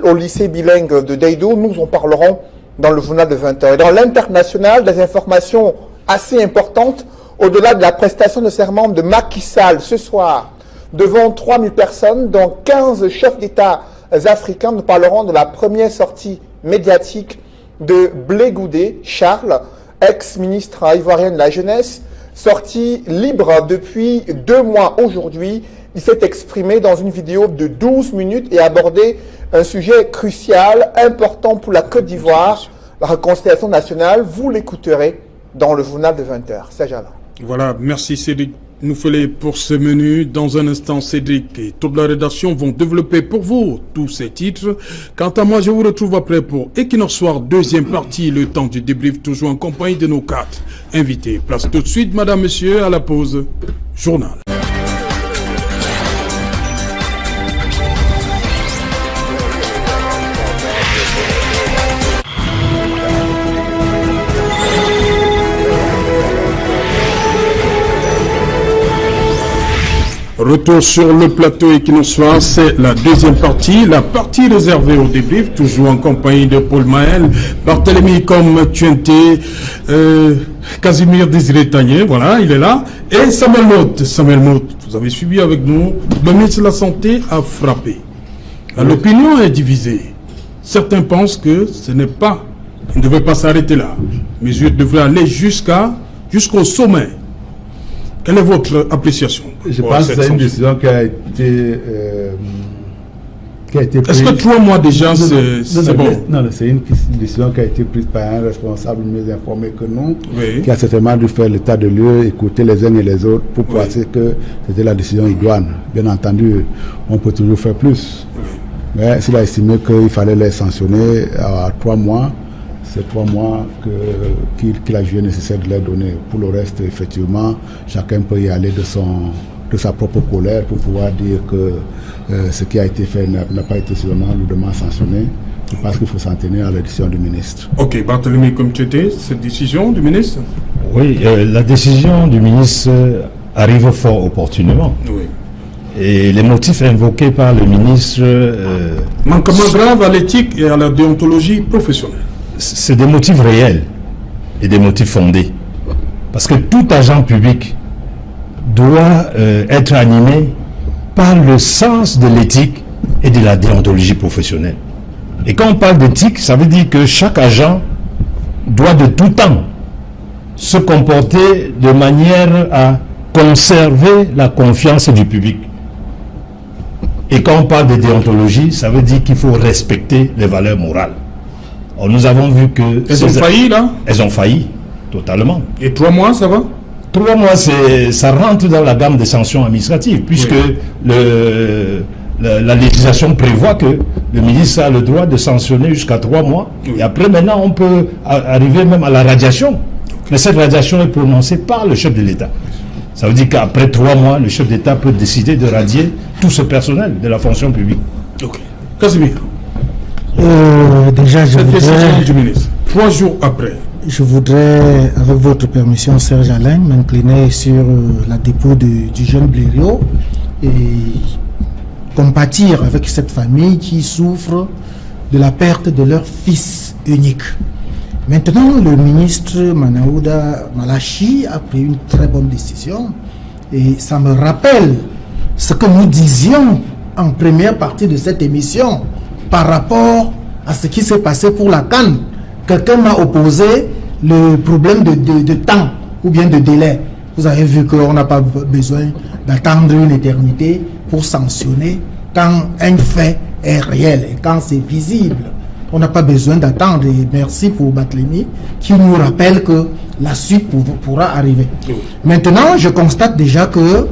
S6: au lycée bilingue de Deido. Nous en parlerons dans le journal de 20h. Et dans l'international, des informations assez importantes au-delà de la prestation de serment de Macky Sall ce soir devant 3000 personnes, dont 15 chefs d'État africains. Nous parlerons de la première sortie médiatique de Blé Goudé, Charles, ex-ministre ivoirien de la jeunesse, sorti libre depuis 2 mois aujourd'hui. Il s'est exprimé dans une vidéo de 12 minutes et abordé un sujet crucial, important pour la Côte d'Ivoire, la réconciliation nationale. Vous l'écouterez dans le journal de 20h. C'est Jala.
S1: Voilà, merci Cédric Noufelé pour ce menu. Dans un instant, Cédric et toute la rédaction vont développer pour vous tous ces titres. Quant à moi, je vous retrouve après pour Equinox Soir, deuxième partie, le temps du débrief, toujours en compagnie de nos 4 invités. Place tout de suite, madame, monsieur, à la pause. Journal. Retour sur le plateau Equinox Soir, c'est la deuxième partie, la partie réservée au débrief, toujours en compagnie de Paul Maël, Barthélemy comme Tuenté, Casimir Désiré Tagné, voilà, il est là, et Samuel Mout, vous avez suivi avec nous, le ministre de la Santé a frappé. L'opinion est divisée. Certains pensent que ce n'est pas, il ne devait pas s'arrêter là. Les mesures devraient aller jusqu'au sommet. Quelle est votre appréciation?
S5: Je pense que c'est une décision qui a été prise.
S1: Est-ce que 3 mois déjà, c'est bon?
S5: Non, c'est une décision qui a été prise par un responsable mieux informé que nous,
S1: oui,
S5: qui a certainement dû faire l'état de lieu, écouter les uns et les autres pour penser que c'était la décision idoine. Bien entendu, on peut toujours faire plus. Mais s'il a estimé qu'il fallait les sanctionner à 3 mois, c'est 3 mois qu'il a jugé nécessaire de leur donner. Pour le reste, effectivement, chacun peut y aller de sa propre colère pour pouvoir dire que ce qui a été fait n'a pas été seulement lourdement sanctionné. Je pense qu'il faut s'en tenir à la décision du ministre.
S1: Ok, Barthélemy, comme tu étais, cette décision du ministre?
S3: Oui, la décision du ministre arrive fort opportunément.
S1: Oui.
S3: Et les motifs invoqués par le ministre...
S1: manquement grave à l'éthique et à la déontologie professionnelle.
S3: C'est des motifs réels et des motifs fondés. Parce que tout agent public doit être animé par le sens de l'éthique et de la déontologie professionnelle. Et quand on parle d'éthique, ça veut dire que chaque agent doit de tout temps se comporter de manière à conserver la confiance du public. Et quand on parle de déontologie, ça veut dire qu'il faut respecter les valeurs morales. Or, nous avons vu que...
S1: Elles ont failli, là?
S3: Elles ont failli, totalement.
S1: Et 3 mois, ça va?
S3: 3 mois, ça rentre dans la gamme des sanctions administratives, puisque la législation prévoit que le ministre a le droit de sanctionner jusqu'à 3 mois. Et après, maintenant, on peut arriver même à la radiation. Mais cette radiation est prononcée par le chef de l'État. Ça veut dire qu'après 3 mois, le chef d'État peut décider de radier tout ce personnel de la fonction publique.
S1: Ok. Casimir.
S4: Déjà,
S1: cette décision du ministre, 3 jours après.
S4: Je voudrais, avec votre permission, Serge Alain, m'incliner sur la dépôt du jeune Blériot et compatir avec cette famille qui souffre de la perte de leur fils unique. Maintenant, le ministre Manaouda Malachi a pris une très bonne décision et ça me rappelle ce que nous disions en première partie de cette émission par rapport à ce qui s'est passé pour la CAN. Quelqu'un m'a opposé le problème de temps ou bien de délai. Vous avez vu qu'on n'a pas besoin d'attendre une éternité pour sanctionner quand un fait est réel et quand c'est visible. On n'a pas besoin d'attendre. Et merci pour Batlemi qui nous rappelle que la suite pourra arriver. Maintenant, je constate déjà que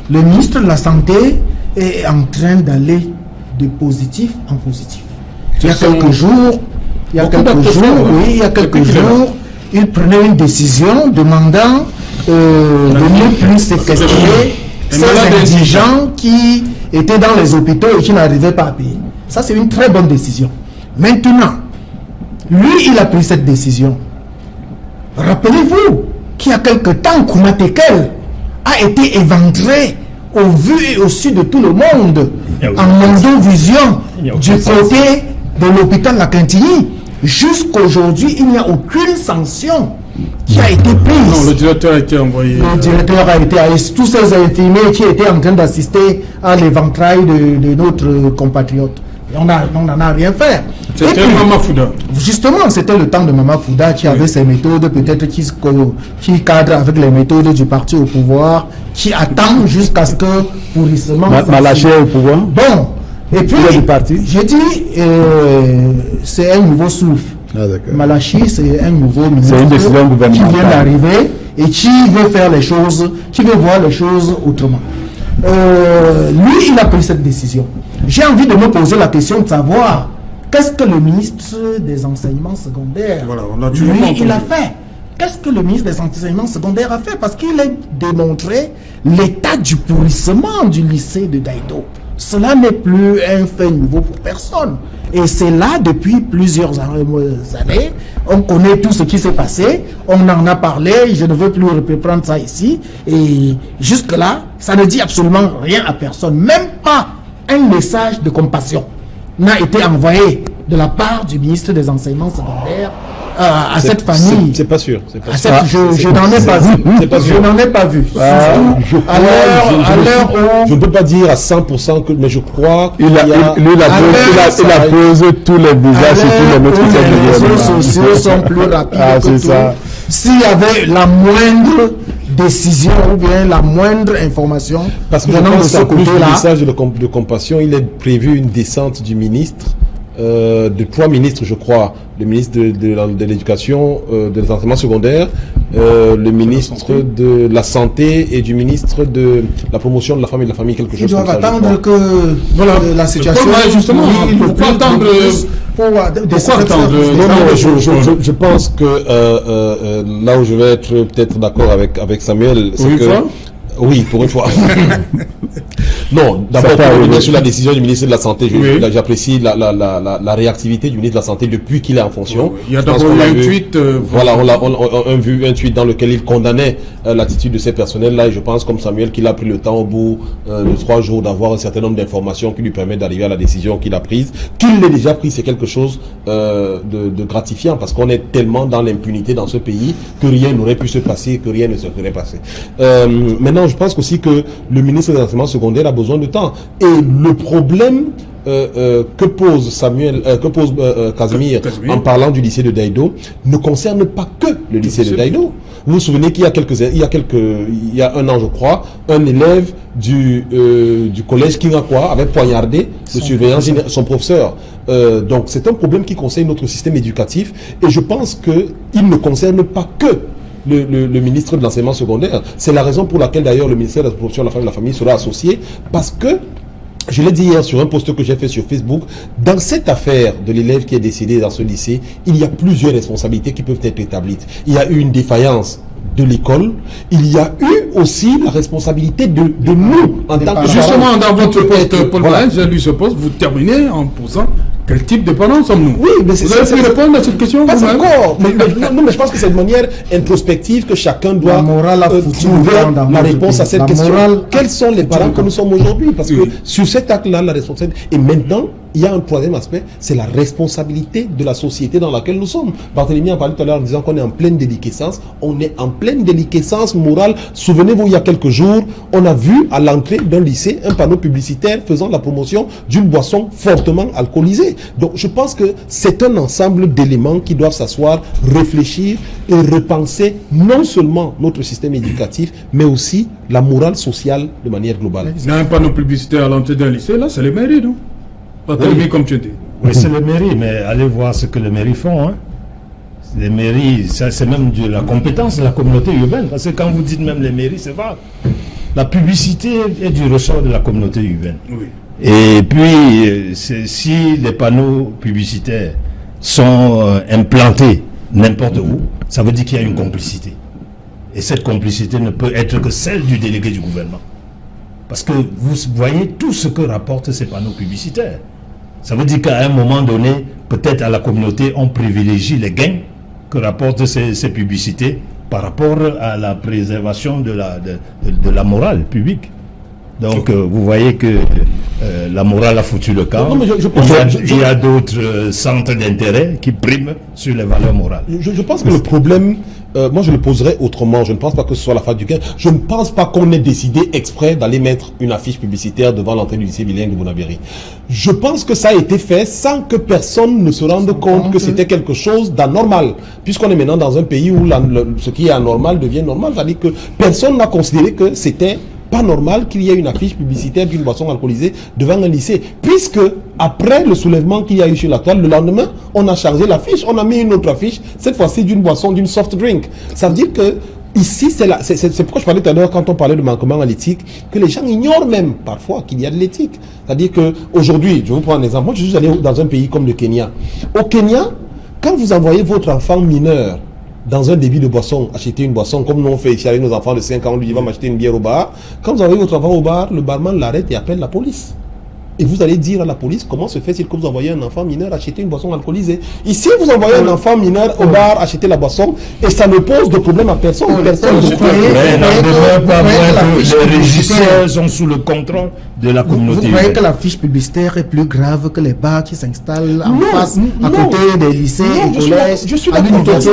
S4: le ministre de la Santé est en train d'aller de positif en positif. Il y a quelques jours, il prenait une décision demandant de ne plus séquestrer ces indigents qui étaient dans les hôpitaux et qui n'arrivaient pas à payer. Ça, c'est une très bonne décision. Maintenant, lui, il a pris cette décision. Rappelez-vous qu'il y a quelque temps, Koumatekel a été éventré au vu et au su de tout le monde en mondovision du côté de l'hôpital La Quintigny. Jusqu'aujourd'hui, il n'y a aucune sanction qui a été prise.
S1: Non, le directeur a été envoyé.
S4: Le directeur a été à tous ces infirmiers qui étaient en train d'assister à l'éventail de notre compatriote. Et on n'en a rien fait.
S1: C'était Mama Fouda.
S4: Justement, c'était le temps de Mama Fouda qui avait ses méthodes, peut-être qui cadre avec les méthodes du parti au pouvoir, qui attend jusqu'à ce que pourrissement...
S5: Malachi au pouvoir.
S4: Bon, et puis, j'ai dit, c'est un nouveau souffle. Malachi, c'est un nouveau ministre qui vient d'arriver et qui veut faire les choses, qui veut voir les choses autrement. Lui, il a pris cette décision. J'ai envie de me poser la question de savoir qu'est-ce que le ministre des enseignements secondaires, lui, il a fait. Qu'est-ce que le ministre des enseignements secondaires a fait? Parce qu'il a démontré l'état du pourrissement du lycée de Daïdo. Cela n'est plus un fait nouveau pour personne. Et c'est là depuis plusieurs années. On connaît tout ce qui s'est passé. On en a parlé. Je ne veux plus reprendre ça ici. Et jusque-là, ça ne dit absolument rien à personne. Même pas un message de compassion n'a été envoyé de la part du ministre des enseignements secondaires à cette famille.
S2: C'est pas sûr.
S4: Je n'en ai pas vu. Je n'en ai pas vu.
S2: Je ne peux pas dire à 100% que, mais je crois qu'il
S5: il a posé tous les visages et tous les métiers.
S4: Les réseaux sociaux sont plus rapides que tout. S'il y avait la moindre décision ou bien la moindre information,
S2: parce que je pense qu'en plus du message de compassion, il est prévu une descente du ministre, de 3 ministres, je crois, le ministre de l'éducation, de l'enseignement secondaire, le ministre de la santé et du ministre de la promotion de la femme et de la famille, quelque chose comme ça.
S4: Ils doivent attendre que la situation...
S1: Justement, pourquoi attendre...
S2: Je pense que là où je vais être peut-être d'accord avec Samuel, c'est que... Oui, pour une fois. Non, d'abord, pour revenir sur la décision du ministre de la Santé, j'apprécie la réactivité du ministre de la Santé depuis qu'il est en fonction.
S1: Il y a d'abord eu un tweet.
S2: Voilà, on a vu un tweet dans lequel il condamnait l'attitude de ces personnels-là, et je pense, comme Samuel, qu'il a pris le temps au bout de 3 jours d'avoir un certain nombre d'informations qui lui permettent d'arriver à la décision qu'il a prise. Qu'il l'ait déjà pris, c'est quelque chose de gratifiant, parce qu'on est tellement dans l'impunité dans ce pays que rien n'aurait pu se passer, que rien ne se serait passé. Maintenant, je pense aussi que le ministre de l'enseignement secondaire a besoin de temps. Et le problème que pose Casimir en parlant du lycée de Daïdo ne concerne pas que le lycée de Daïdo. Vous vous souvenez qu'il y a un an, je crois, un élève du collège Kingakwa avait poignardé le surveillant, son professeur. Donc c'est un problème qui concerne notre système éducatif et je pense qu'il ne concerne pas que le ministre de l'enseignement secondaire. C'est la raison pour laquelle d'ailleurs le ministère de la Promotion de la Famille sera associé, parce que je l'ai dit hier sur un post que j'ai fait sur Facebook, dans cette affaire de l'élève qui est décédé dans ce lycée, il y a plusieurs responsabilités qui peuvent être établies. Il y a eu une défaillance de l'école, il y a eu aussi la responsabilité de nous en tant que
S1: justement dans votre poste, Paul Maël, j'ai lu ce poste, vous terminez en posant quel type de parents sommes-nous?
S2: Oui, mais
S1: vous avez pu répondre à cette question?
S2: Pas encore. Mais je pense que c'est de manière introspective que chacun doit trouver la réponse à cette question. Quels sont les parents que nous sommes aujourd'hui? Parce que sur cet acte-là, la responsabilité. Et maintenant, il y a un troisième aspect, c'est la responsabilité de la société dans laquelle nous sommes. Barthélémy a parlé tout à l'heure en disant qu'on est en pleine déliquescence. On est en pleine déliquescence morale. Souvenez-vous, il y a quelques jours, on a vu à l'entrée d'un lycée un panneau publicitaire faisant la promotion d'une boisson fortement alcoolisée. Donc je pense que c'est un ensemble d'éléments qui doivent s'asseoir, réfléchir et repenser non seulement notre système éducatif, mais aussi la morale sociale de manière globale.
S1: Il y a un panneau publicitaire à l'entrée d'un lycée, là, c'est les mairies, non? Oui, comme tu dis.
S3: Oui, c'est les mairies, mais allez voir ce que les mairies font. Hein. Les mairies, c'est même de la compétence de la communauté urbaine. Parce que quand vous dites même les mairies, c'est vague. La publicité est du ressort de la communauté urbaine.
S1: Oui.
S3: Et puis, si les panneaux publicitaires sont implantés n'importe où, ça veut dire qu'il y a une complicité. Et cette complicité ne peut être que celle du délégué du gouvernement. Parce que vous voyez tout ce que rapportent ces panneaux publicitaires. Ça veut dire qu'à un moment donné, peut-être à la communauté, on privilégie les gains que rapportent ces publicités par rapport à la préservation de la morale publique. Donc, vous voyez que la morale a foutu le camp. Il y a d'autres centres d'intérêt qui priment sur les valeurs morales.
S2: Je pense que le problème, moi je le poserais autrement. Je ne pense pas que ce soit la faute du gain. Je ne pense pas qu'on ait décidé exprès d'aller mettre une affiche publicitaire devant l'entrée du lycée bilingue de Bonabéry. Je pense que ça a été fait sans que personne ne se rende compte que c'était quelque chose d'anormal. Puisqu'on est maintenant dans un pays où ce qui est anormal devient normal. C'est-à-dire que personne n'a considéré que c'était pas normal qu'il y ait une affiche publicitaire d'une boisson alcoolisée devant un lycée, puisque après le soulèvement qu'il y a eu sur la toile, le lendemain, on a chargé l'affiche, on a mis une autre affiche, cette fois-ci d'une boisson, d'une soft drink. Ça veut dire que ici, c'est pourquoi je parlais tout à l'heure quand on parlait de manquement à l'éthique, que les gens ignorent même parfois qu'il y a de l'éthique. C'est-à-dire que aujourd'hui, je vais vous prendre un exemple. Moi, je suis allé dans un pays comme le Kenya. Au Kenya, quand vous envoyez votre enfant mineur dans un débit de boisson, acheter une boisson, comme nous on fait ici avec nos enfants de 5 ans, on lui dit va m'acheter une bière au bar. Quand vous envoyez votre enfant au bar, le barman l'arrête et appelle la police. Et vous allez dire à la police comment se fait-il que vous envoyez un enfant mineur acheter une boisson alcoolisée. Ici, vous envoyez un enfant mineur au bar acheter la boisson et ça ne pose de problème à personne. Personne ne
S3: les régisseurs sont sous le contrôle de la communauté.
S4: Vous croyez que la fiche publicitaire est plus grave que les bars qui s'installent en face, à côté des lycées et collèges?
S2: Je suis
S4: à l'université,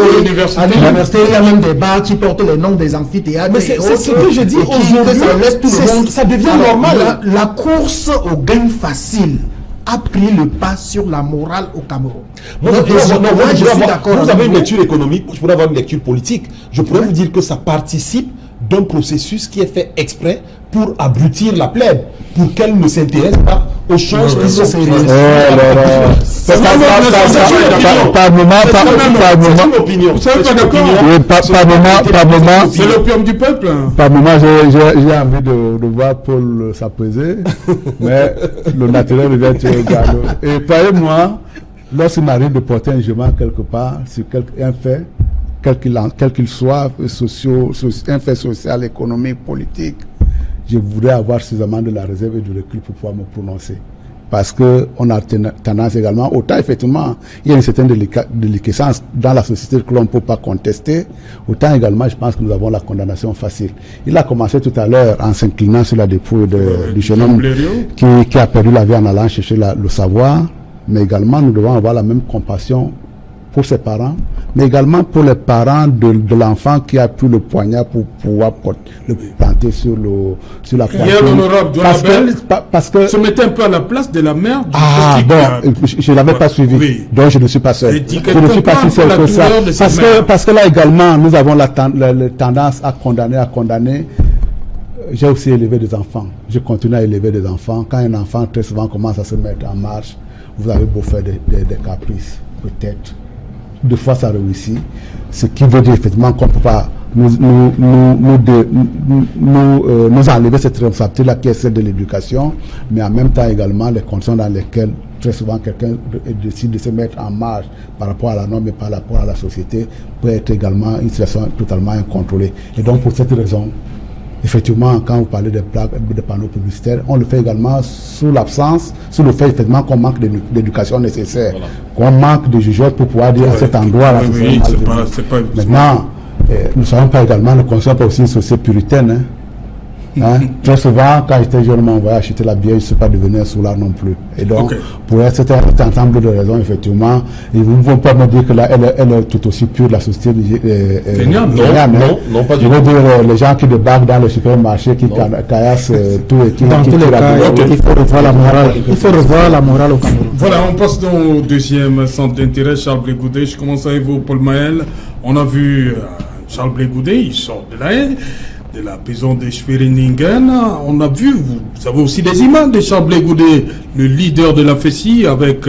S4: il y a même des bars qui portent les noms des amphithéâtres.
S2: Mais c'est ce que je dis aujourd'hui. Ça devient normal.
S4: La course au gain facile a pris le pas sur la morale au Cameroun.
S2: Vous avez une lecture économique, je pourrais avoir une lecture politique. Je pourrais vous dire que ça participe d'un processus qui est fait exprès pour abrutir la plèbe, pour qu'elle ne s'intéresse pas aux choses qui sont sérieuses.
S1: C'est l'opium du peuple.
S5: Par moment, j'ai envie de voir Paul s'apaiser, mais le naturel revient sur le galop. Et croyez-moi, lorsqu'il m'arrive de porter un jugement quelque part sur un fait, quel qu'il soit, un fait social, économique, politique, je voudrais avoir suffisamment de la réserve et du recul pour pouvoir me prononcer. Parce qu'on a tendance également, autant effectivement, il y a une certaine déliquescence dans la société que l'on ne peut pas contester, autant également, je pense que nous avons la condamnation facile. Il a commencé tout à l'heure en s'inclinant sur la dépouille du jeune homme qui a perdu la vie en allant chercher le savoir, mais également nous devons avoir la même compassion pour ses parents, mais également pour les parents de l'enfant qui a pris le poignard pour pouvoir le planter sur la poitrine.
S1: Hier, l'honorable parce que se mettait un peu à la place de la mère du
S5: je ne l'avais pas suivi, oui. Donc je ne suis pas seul. Je ne suis pas si seul que ça. Parce que là également, nous avons la tendance à condamner. J'ai aussi élevé des enfants. Je continue à élever des enfants. Quand un enfant très souvent commence à se mettre en marche, vous avez beau faire des caprices, peut-être. Deux fois ça réussit. Ce qui veut dire effectivement qu'on ne peut pas nous enlever cette responsabilité-là qui est celle de l'éducation, mais en même temps également les conditions dans lesquelles très souvent quelqu'un décide de se mettre en marge par rapport à la norme et par rapport à la société peut être également une situation totalement incontrôlée. Et donc pour cette raison, effectivement, quand vous parlez des plaques, des panneaux publicitaires, on le fait également sous le fait effectivement qu'on manque d'éducation nécessaire, qu'on manque de jugeurs pour pouvoir dire à cet endroit-là. Maintenant, nous ne savons pas également, nous ne considérons pas aussi une société puritaine. Très souvent, quand j'étais jeune, on m'envoyait acheter la bière, je ne suis pas devenu un soulard non plus. Et donc, pour cet ensemble de raisons, effectivement, ils ne vont pas me dire que là, elle est tout aussi pure de la société nigériane.
S2: Non, pas du
S5: tout. Je veux dire, les gens qui débarquent dans le supermarché, qui caillassent tout et qui...
S4: Dans tous les cas, il faut revoir la morale. Il faut revoir la morale au Cameroun.
S1: Voilà, on passe donc au deuxième centre d'intérêt, Charles Blé Goudé. Je commence avec vous, Paul Maël. On a vu Charles Blé Goudé, il sort de la haie, de la prison de Schwerin-Ingen. On a vu, vous avez aussi des images de Charles Blé Goudé, le leader de la FESI, avec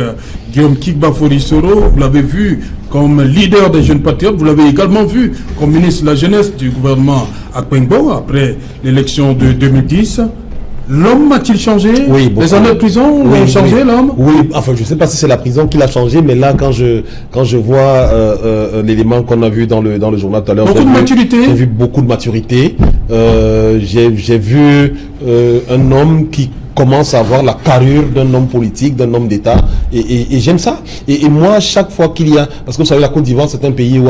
S1: Guillaume Kigba-Forisoro. Vous l'avez vu comme leader des jeunes patriotes. Vous l'avez également vu comme ministre de la jeunesse du gouvernement Akpengbo après l'élection de 2010. L'homme a-t-il changé?
S2: Oui,
S1: les années de prison l'ont changé, l'homme?
S2: Oui, enfin, je ne sais pas si c'est la prison qui l'a changé, mais là, quand je vois l'élément qu'on a vu dans le journal tout à l'heure,
S1: beaucoup de maturité.
S2: J'ai vu beaucoup de maturité. J'ai vu un homme qui commence à avoir la carrure d'un homme politique, d'un homme d'État, et j'aime ça. Et moi, chaque fois qu'il y a, parce que vous savez, la Côte d'Ivoire, c'est un pays où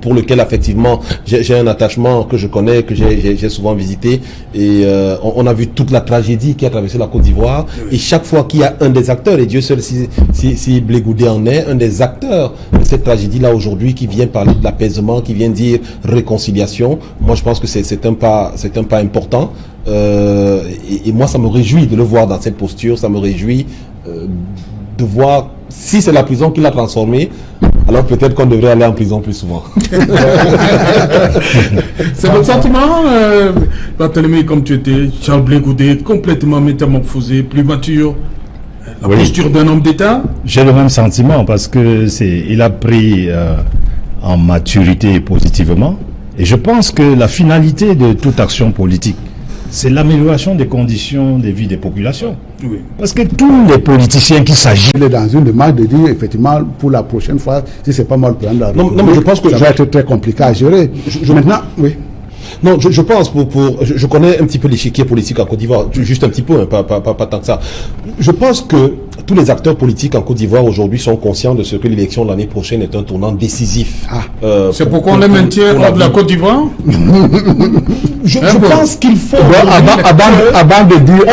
S2: pour lequel effectivement j'ai un attachement que je connais, que j'ai souvent visité, et on a vu toute la tragédie qui a traversé la Côte d'Ivoire, et chaque fois qu'il y a un des acteurs, et Dieu seul si Blé Goudé en est un des acteurs de cette tragédie-là aujourd'hui, qui vient parler de l'apaisement, qui vient dire réconciliation, moi je pense que c'est un pas important, et moi ça me réjouit de le voir dans cette posture, ça me réjouit de voir, si c'est la prison qui l'a transformé, alors peut-être qu'on devrait aller en prison plus souvent.
S1: C'est votre sentiment, Barthélemy, comme tu étais, Charles Blé Goudé, complètement métamorphosé, plus mature, la posture d'un homme d'État?
S3: J'ai le même sentiment parce que il a pris en maturité positivement, et je pense que la finalité de toute action politique, c'est l'amélioration des conditions de vie des populations. Oui. Parce que tous les politiciens qui s'agissent...
S5: Il est dans une démarche de dire, effectivement, pour la prochaine fois, si c'est pas mal pour la
S2: non, mais je pense que
S5: ça va être très compliqué à gérer. Maintenant, oui.
S2: Non, je pense, je connais un petit peu l'échiquier politique en Côte d'Ivoire, juste un petit peu, hein, pas tant que ça. Je pense que tous les acteurs politiques en Côte d'Ivoire aujourd'hui sont conscients de ce que l'élection de l'année prochaine est un tournant décisif.
S1: C'est pourquoi on les maintient hors de la Côte d'Ivoire?
S2: Je pense qu'il faut...
S5: Avant de dire...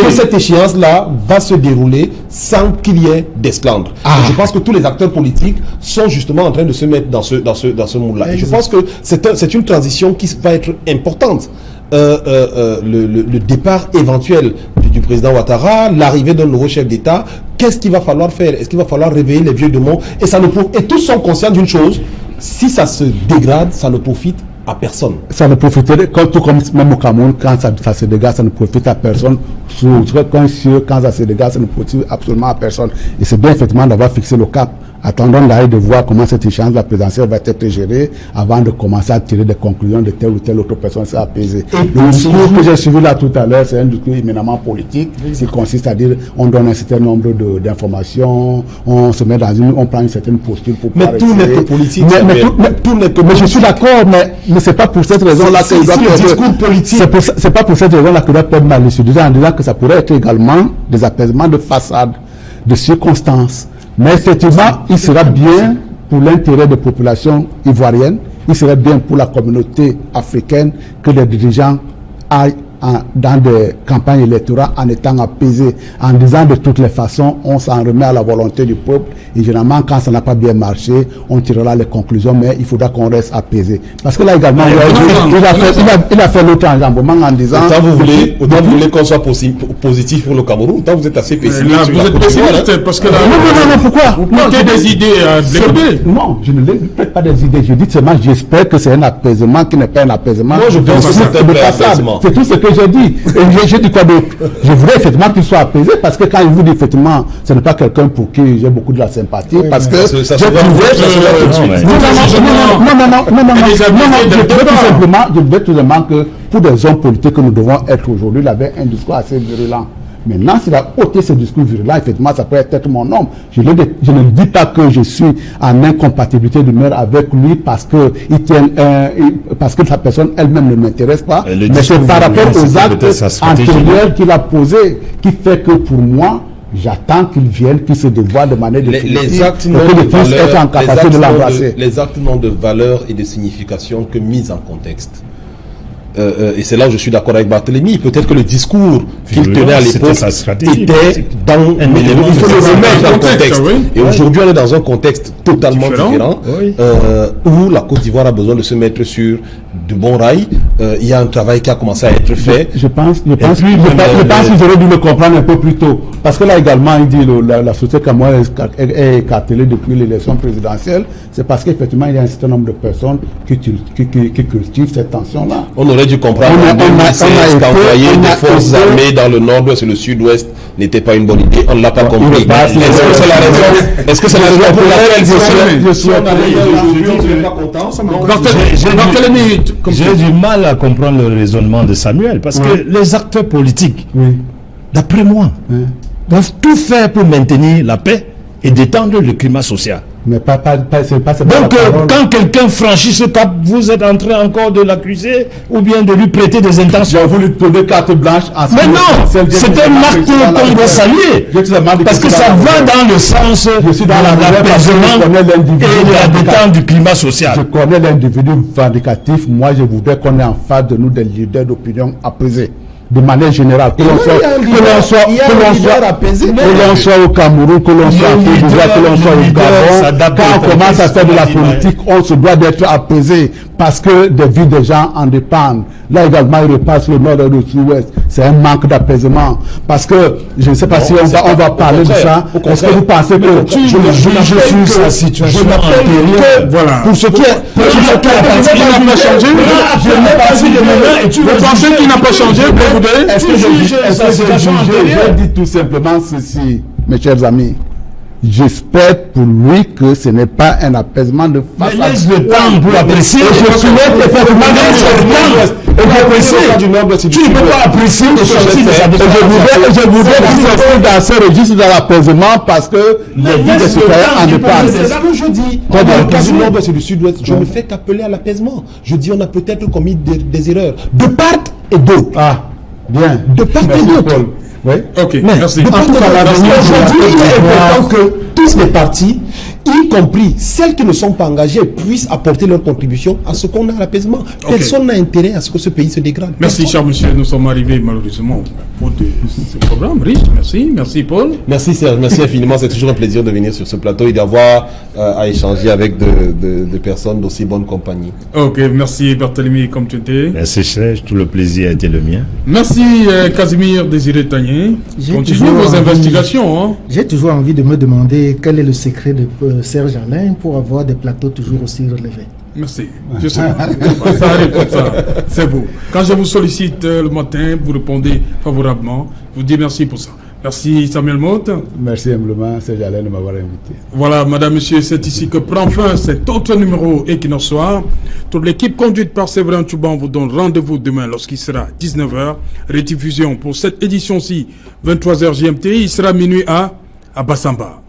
S2: que cette échéance-là va se dérouler sans qu'il y ait d'esclandre. Je pense que tous les acteurs politiques sont justement en train de se mettre dans ce moule-là. Et je pense que c'est une transition qui va être importante. Le départ éventuel du président Ouattara, l'arrivée d'un nouveau chef d'État, qu'est-ce qu'il va falloir faire? Est-ce qu'il va falloir réveiller les vieux démons? Et tous sont conscients d'une chose, si ça se dégrade, ça ne profite à personne.
S5: Ça ne profiterait, tout comme même au Cameroun, quand ça se dégage, ça ne profite à personne. Quand ça se dégage, ça ne profite absolument à personne. Et c'est bien effectivement d'avoir fixé le cap. Attendons d'ailleurs de voir comment cette échéance de la présidentielle va être gérée avant de commencer à tirer des conclusions de telle ou telle autre personne s'est apaisée. Le discours que j'ai suivi là tout à l'heure, c'est un discours éminemment politique, qui consiste à dire on donne un certain nombre d'informations, on se met on prend une certaine posture pour pouvoir...
S2: Mais tout n'est que politique.
S5: Mais je suis d'accord, mais c'est pas pour cette raison-là que
S2: le discours politique.
S5: C'est pas pour cette raison-là que doit être mal étudié en disant que ça pourrait être également des apaisements de façade, de circonstances. Mais effectivement, il sera bien pour l'intérêt des populations ivoiriennes, il serait bien pour la communauté africaine que les dirigeants aillent dans des campagnes électorales en étant apaisé, en disant de toutes les façons, on s'en remet à la volonté du peuple. Et généralement, quand ça n'a pas bien marché, on tirera les conclusions, mais il faudra qu'on reste apaisé. Parce que là également, il a fait l'autre enjambement en disant...
S2: Autant vous voulez qu'on soit positif pour le Cameroun, autant vous êtes assez pessimiste.
S1: Vous êtes pessimiste parce que là...
S5: Non, pourquoi?
S1: Vous mettez des idées à développer.
S5: Non, je ne mets pas des idées. Je dis seulement, j'espère que c'est un apaisement qui n'est pas un apaisement.
S2: Moi, je pense que c'est un apaisement.
S5: C'est tout ce que j'ai dit. Et j'ai dit quoi d'autre? Je voudrais effectivement qu'il soit apaisé, parce que quand il vous dit effectivement, ce n'est pas quelqu'un pour qui j'ai beaucoup de la sympathie, parce que j'ai trouvé... Je voudrais tout simplement que pour des hommes politiques que nous devons être aujourd'hui, il avait un discours assez virulent. Maintenant, s'il a ôté ce discours virulent, effectivement, ça peut être mon homme. Je ne dis pas que je suis en incompatibilité d'humeur avec lui parce que parce que sa personne elle-même ne m'intéresse pas. Mais c'est par rapport aux actes antérieurs qu'il a posés qui fait que pour moi, j'attends qu'il vienne, qu'il se dévoile de manière définitive,
S2: les actes n'ont de valeur et de signification que mis en contexte. Et c'est là où je suis d'accord avec Barthélemy. Peut-être que le discours qu'il tenait à l'époque était dans un élément. Il faut le remettre dans le contexte. Et aujourd'hui, on est dans un contexte totalement différent où la Côte d'Ivoire a besoin de se mettre sur de bons rails. Il y a un travail qui a commencé à être fait.
S5: Je pense qu'ils auraient dû le comprendre un peu plus tôt. Parce que là également, il dit la société camerounaise est écartelée depuis l'élection présidentielle. C'est parce qu'effectivement, il y a un certain nombre de personnes qui cultivent cette tension-là.
S2: On aurait dû comprendre qu'envoyer des forces armées dans le nord-ouest et le sud-ouest n'était pas une bonne idée. On ne l'a pas compris. Est-ce que c'est la raison pour laquelle je suis
S3: J'ai du mal à comprendre le raisonnement de Samuel, parce que les acteurs politiques, d'après moi, doivent tout faire pour maintenir la paix et détendre le climat social.
S5: Mais
S3: donc, quand quelqu'un franchit ce cap, vous êtes en train encore de l'accuser ou bien de lui prêter des intentions.
S5: J'ai voulu donner carte blanche à
S3: mais non, c'est un acte qu'on doit saluer. Parce que ça va dans le sens de l'apaisement et de la détente du climat social.
S5: Je connais l'individu vindicatif. Moi, je voudrais qu'on ait en face de nous des leaders d'opinion apaisés. De manière générale, que l'on soit au Cameroun, que l'on soit en Côte d'Ivoire, que l'on soit au Gabon, quand on commence à faire de la politique, on se doit d'être apaisé parce que des vies des gens en dépendent. Là également, il repasse le nord et le sud-ouest. C'est un manque d'apaisement. Parce que, je ne sais pas si on va parler de ça. Est-ce que vous pensez que
S3: je suis sa situation antérieure?
S1: Voilà.
S3: Pour ce qui est...
S1: Il n'a pas changé. Vous pensez qu'il n'a pas changé?
S5: Est-ce que je dis tout simplement ceci, mes chers amis? J'espère pour lui que ce n'est pas un apaisement de façade.
S3: Mais laisse le temps pour apprécier.
S5: Je souhaite effectivement
S3: tu ne peux pas apprécier le sortie de sa déclaration.
S5: Je voudrais rester dans ce registre de l'apaisement parce que les vies des citoyens en dépendent.
S2: C'est ce que je dis. Dans le cas du nord-ouest et du sud-ouest, je ne fais qu'appeler à l'apaisement. Je dis on a peut-être commis des erreurs de part et d'autre.
S5: Ah, bien.
S2: De part et d'autre.
S1: Oui. Ok, merci.
S2: En tout cas, aujourd'hui, il est important que tous les partis, y compris celles qui ne sont pas engagées, puissent apporter leur contribution à ce qu'on a à l'apaisement. Personne n'a intérêt à ce que ce pays se dégrade.
S1: Merci, cher monsieur. Nous sommes arrivés malheureusement au bout de ce programme riche. Merci. Merci, Paul.
S2: Merci, Serge. Merci infiniment. C'est toujours un plaisir de venir sur ce plateau et d'avoir à échanger avec de personnes d'aussi bonne compagnie.
S1: Ok, merci, Barthélemy, comme tu étais.
S3: Merci, Serge. Tout le plaisir a été le mien.
S1: Merci, Casimir Désiré Tagné. Continuez vos investigations.
S4: J'ai toujours envie de me demander quel est le secret de Serge Alain pour avoir des plateaux toujours aussi relevés.
S1: Merci. Je sais pas. Ça arrive comme ça. C'est beau. Quand je vous sollicite le matin, vous répondez favorablement. Je vous dis merci pour ça. Merci Samuel Motte.
S5: Merci humblement Serge Alain de m'avoir invité.
S1: Voilà, madame, monsieur, c'est ici que prend fin cet autre numéro Equinox Soir. Toute l'équipe conduite par Séverin Tchouban vous donne rendez-vous demain lorsqu'il sera 19h. Rediffusion pour cette édition-ci, 23h GMT. Il sera minuit à Bassamba.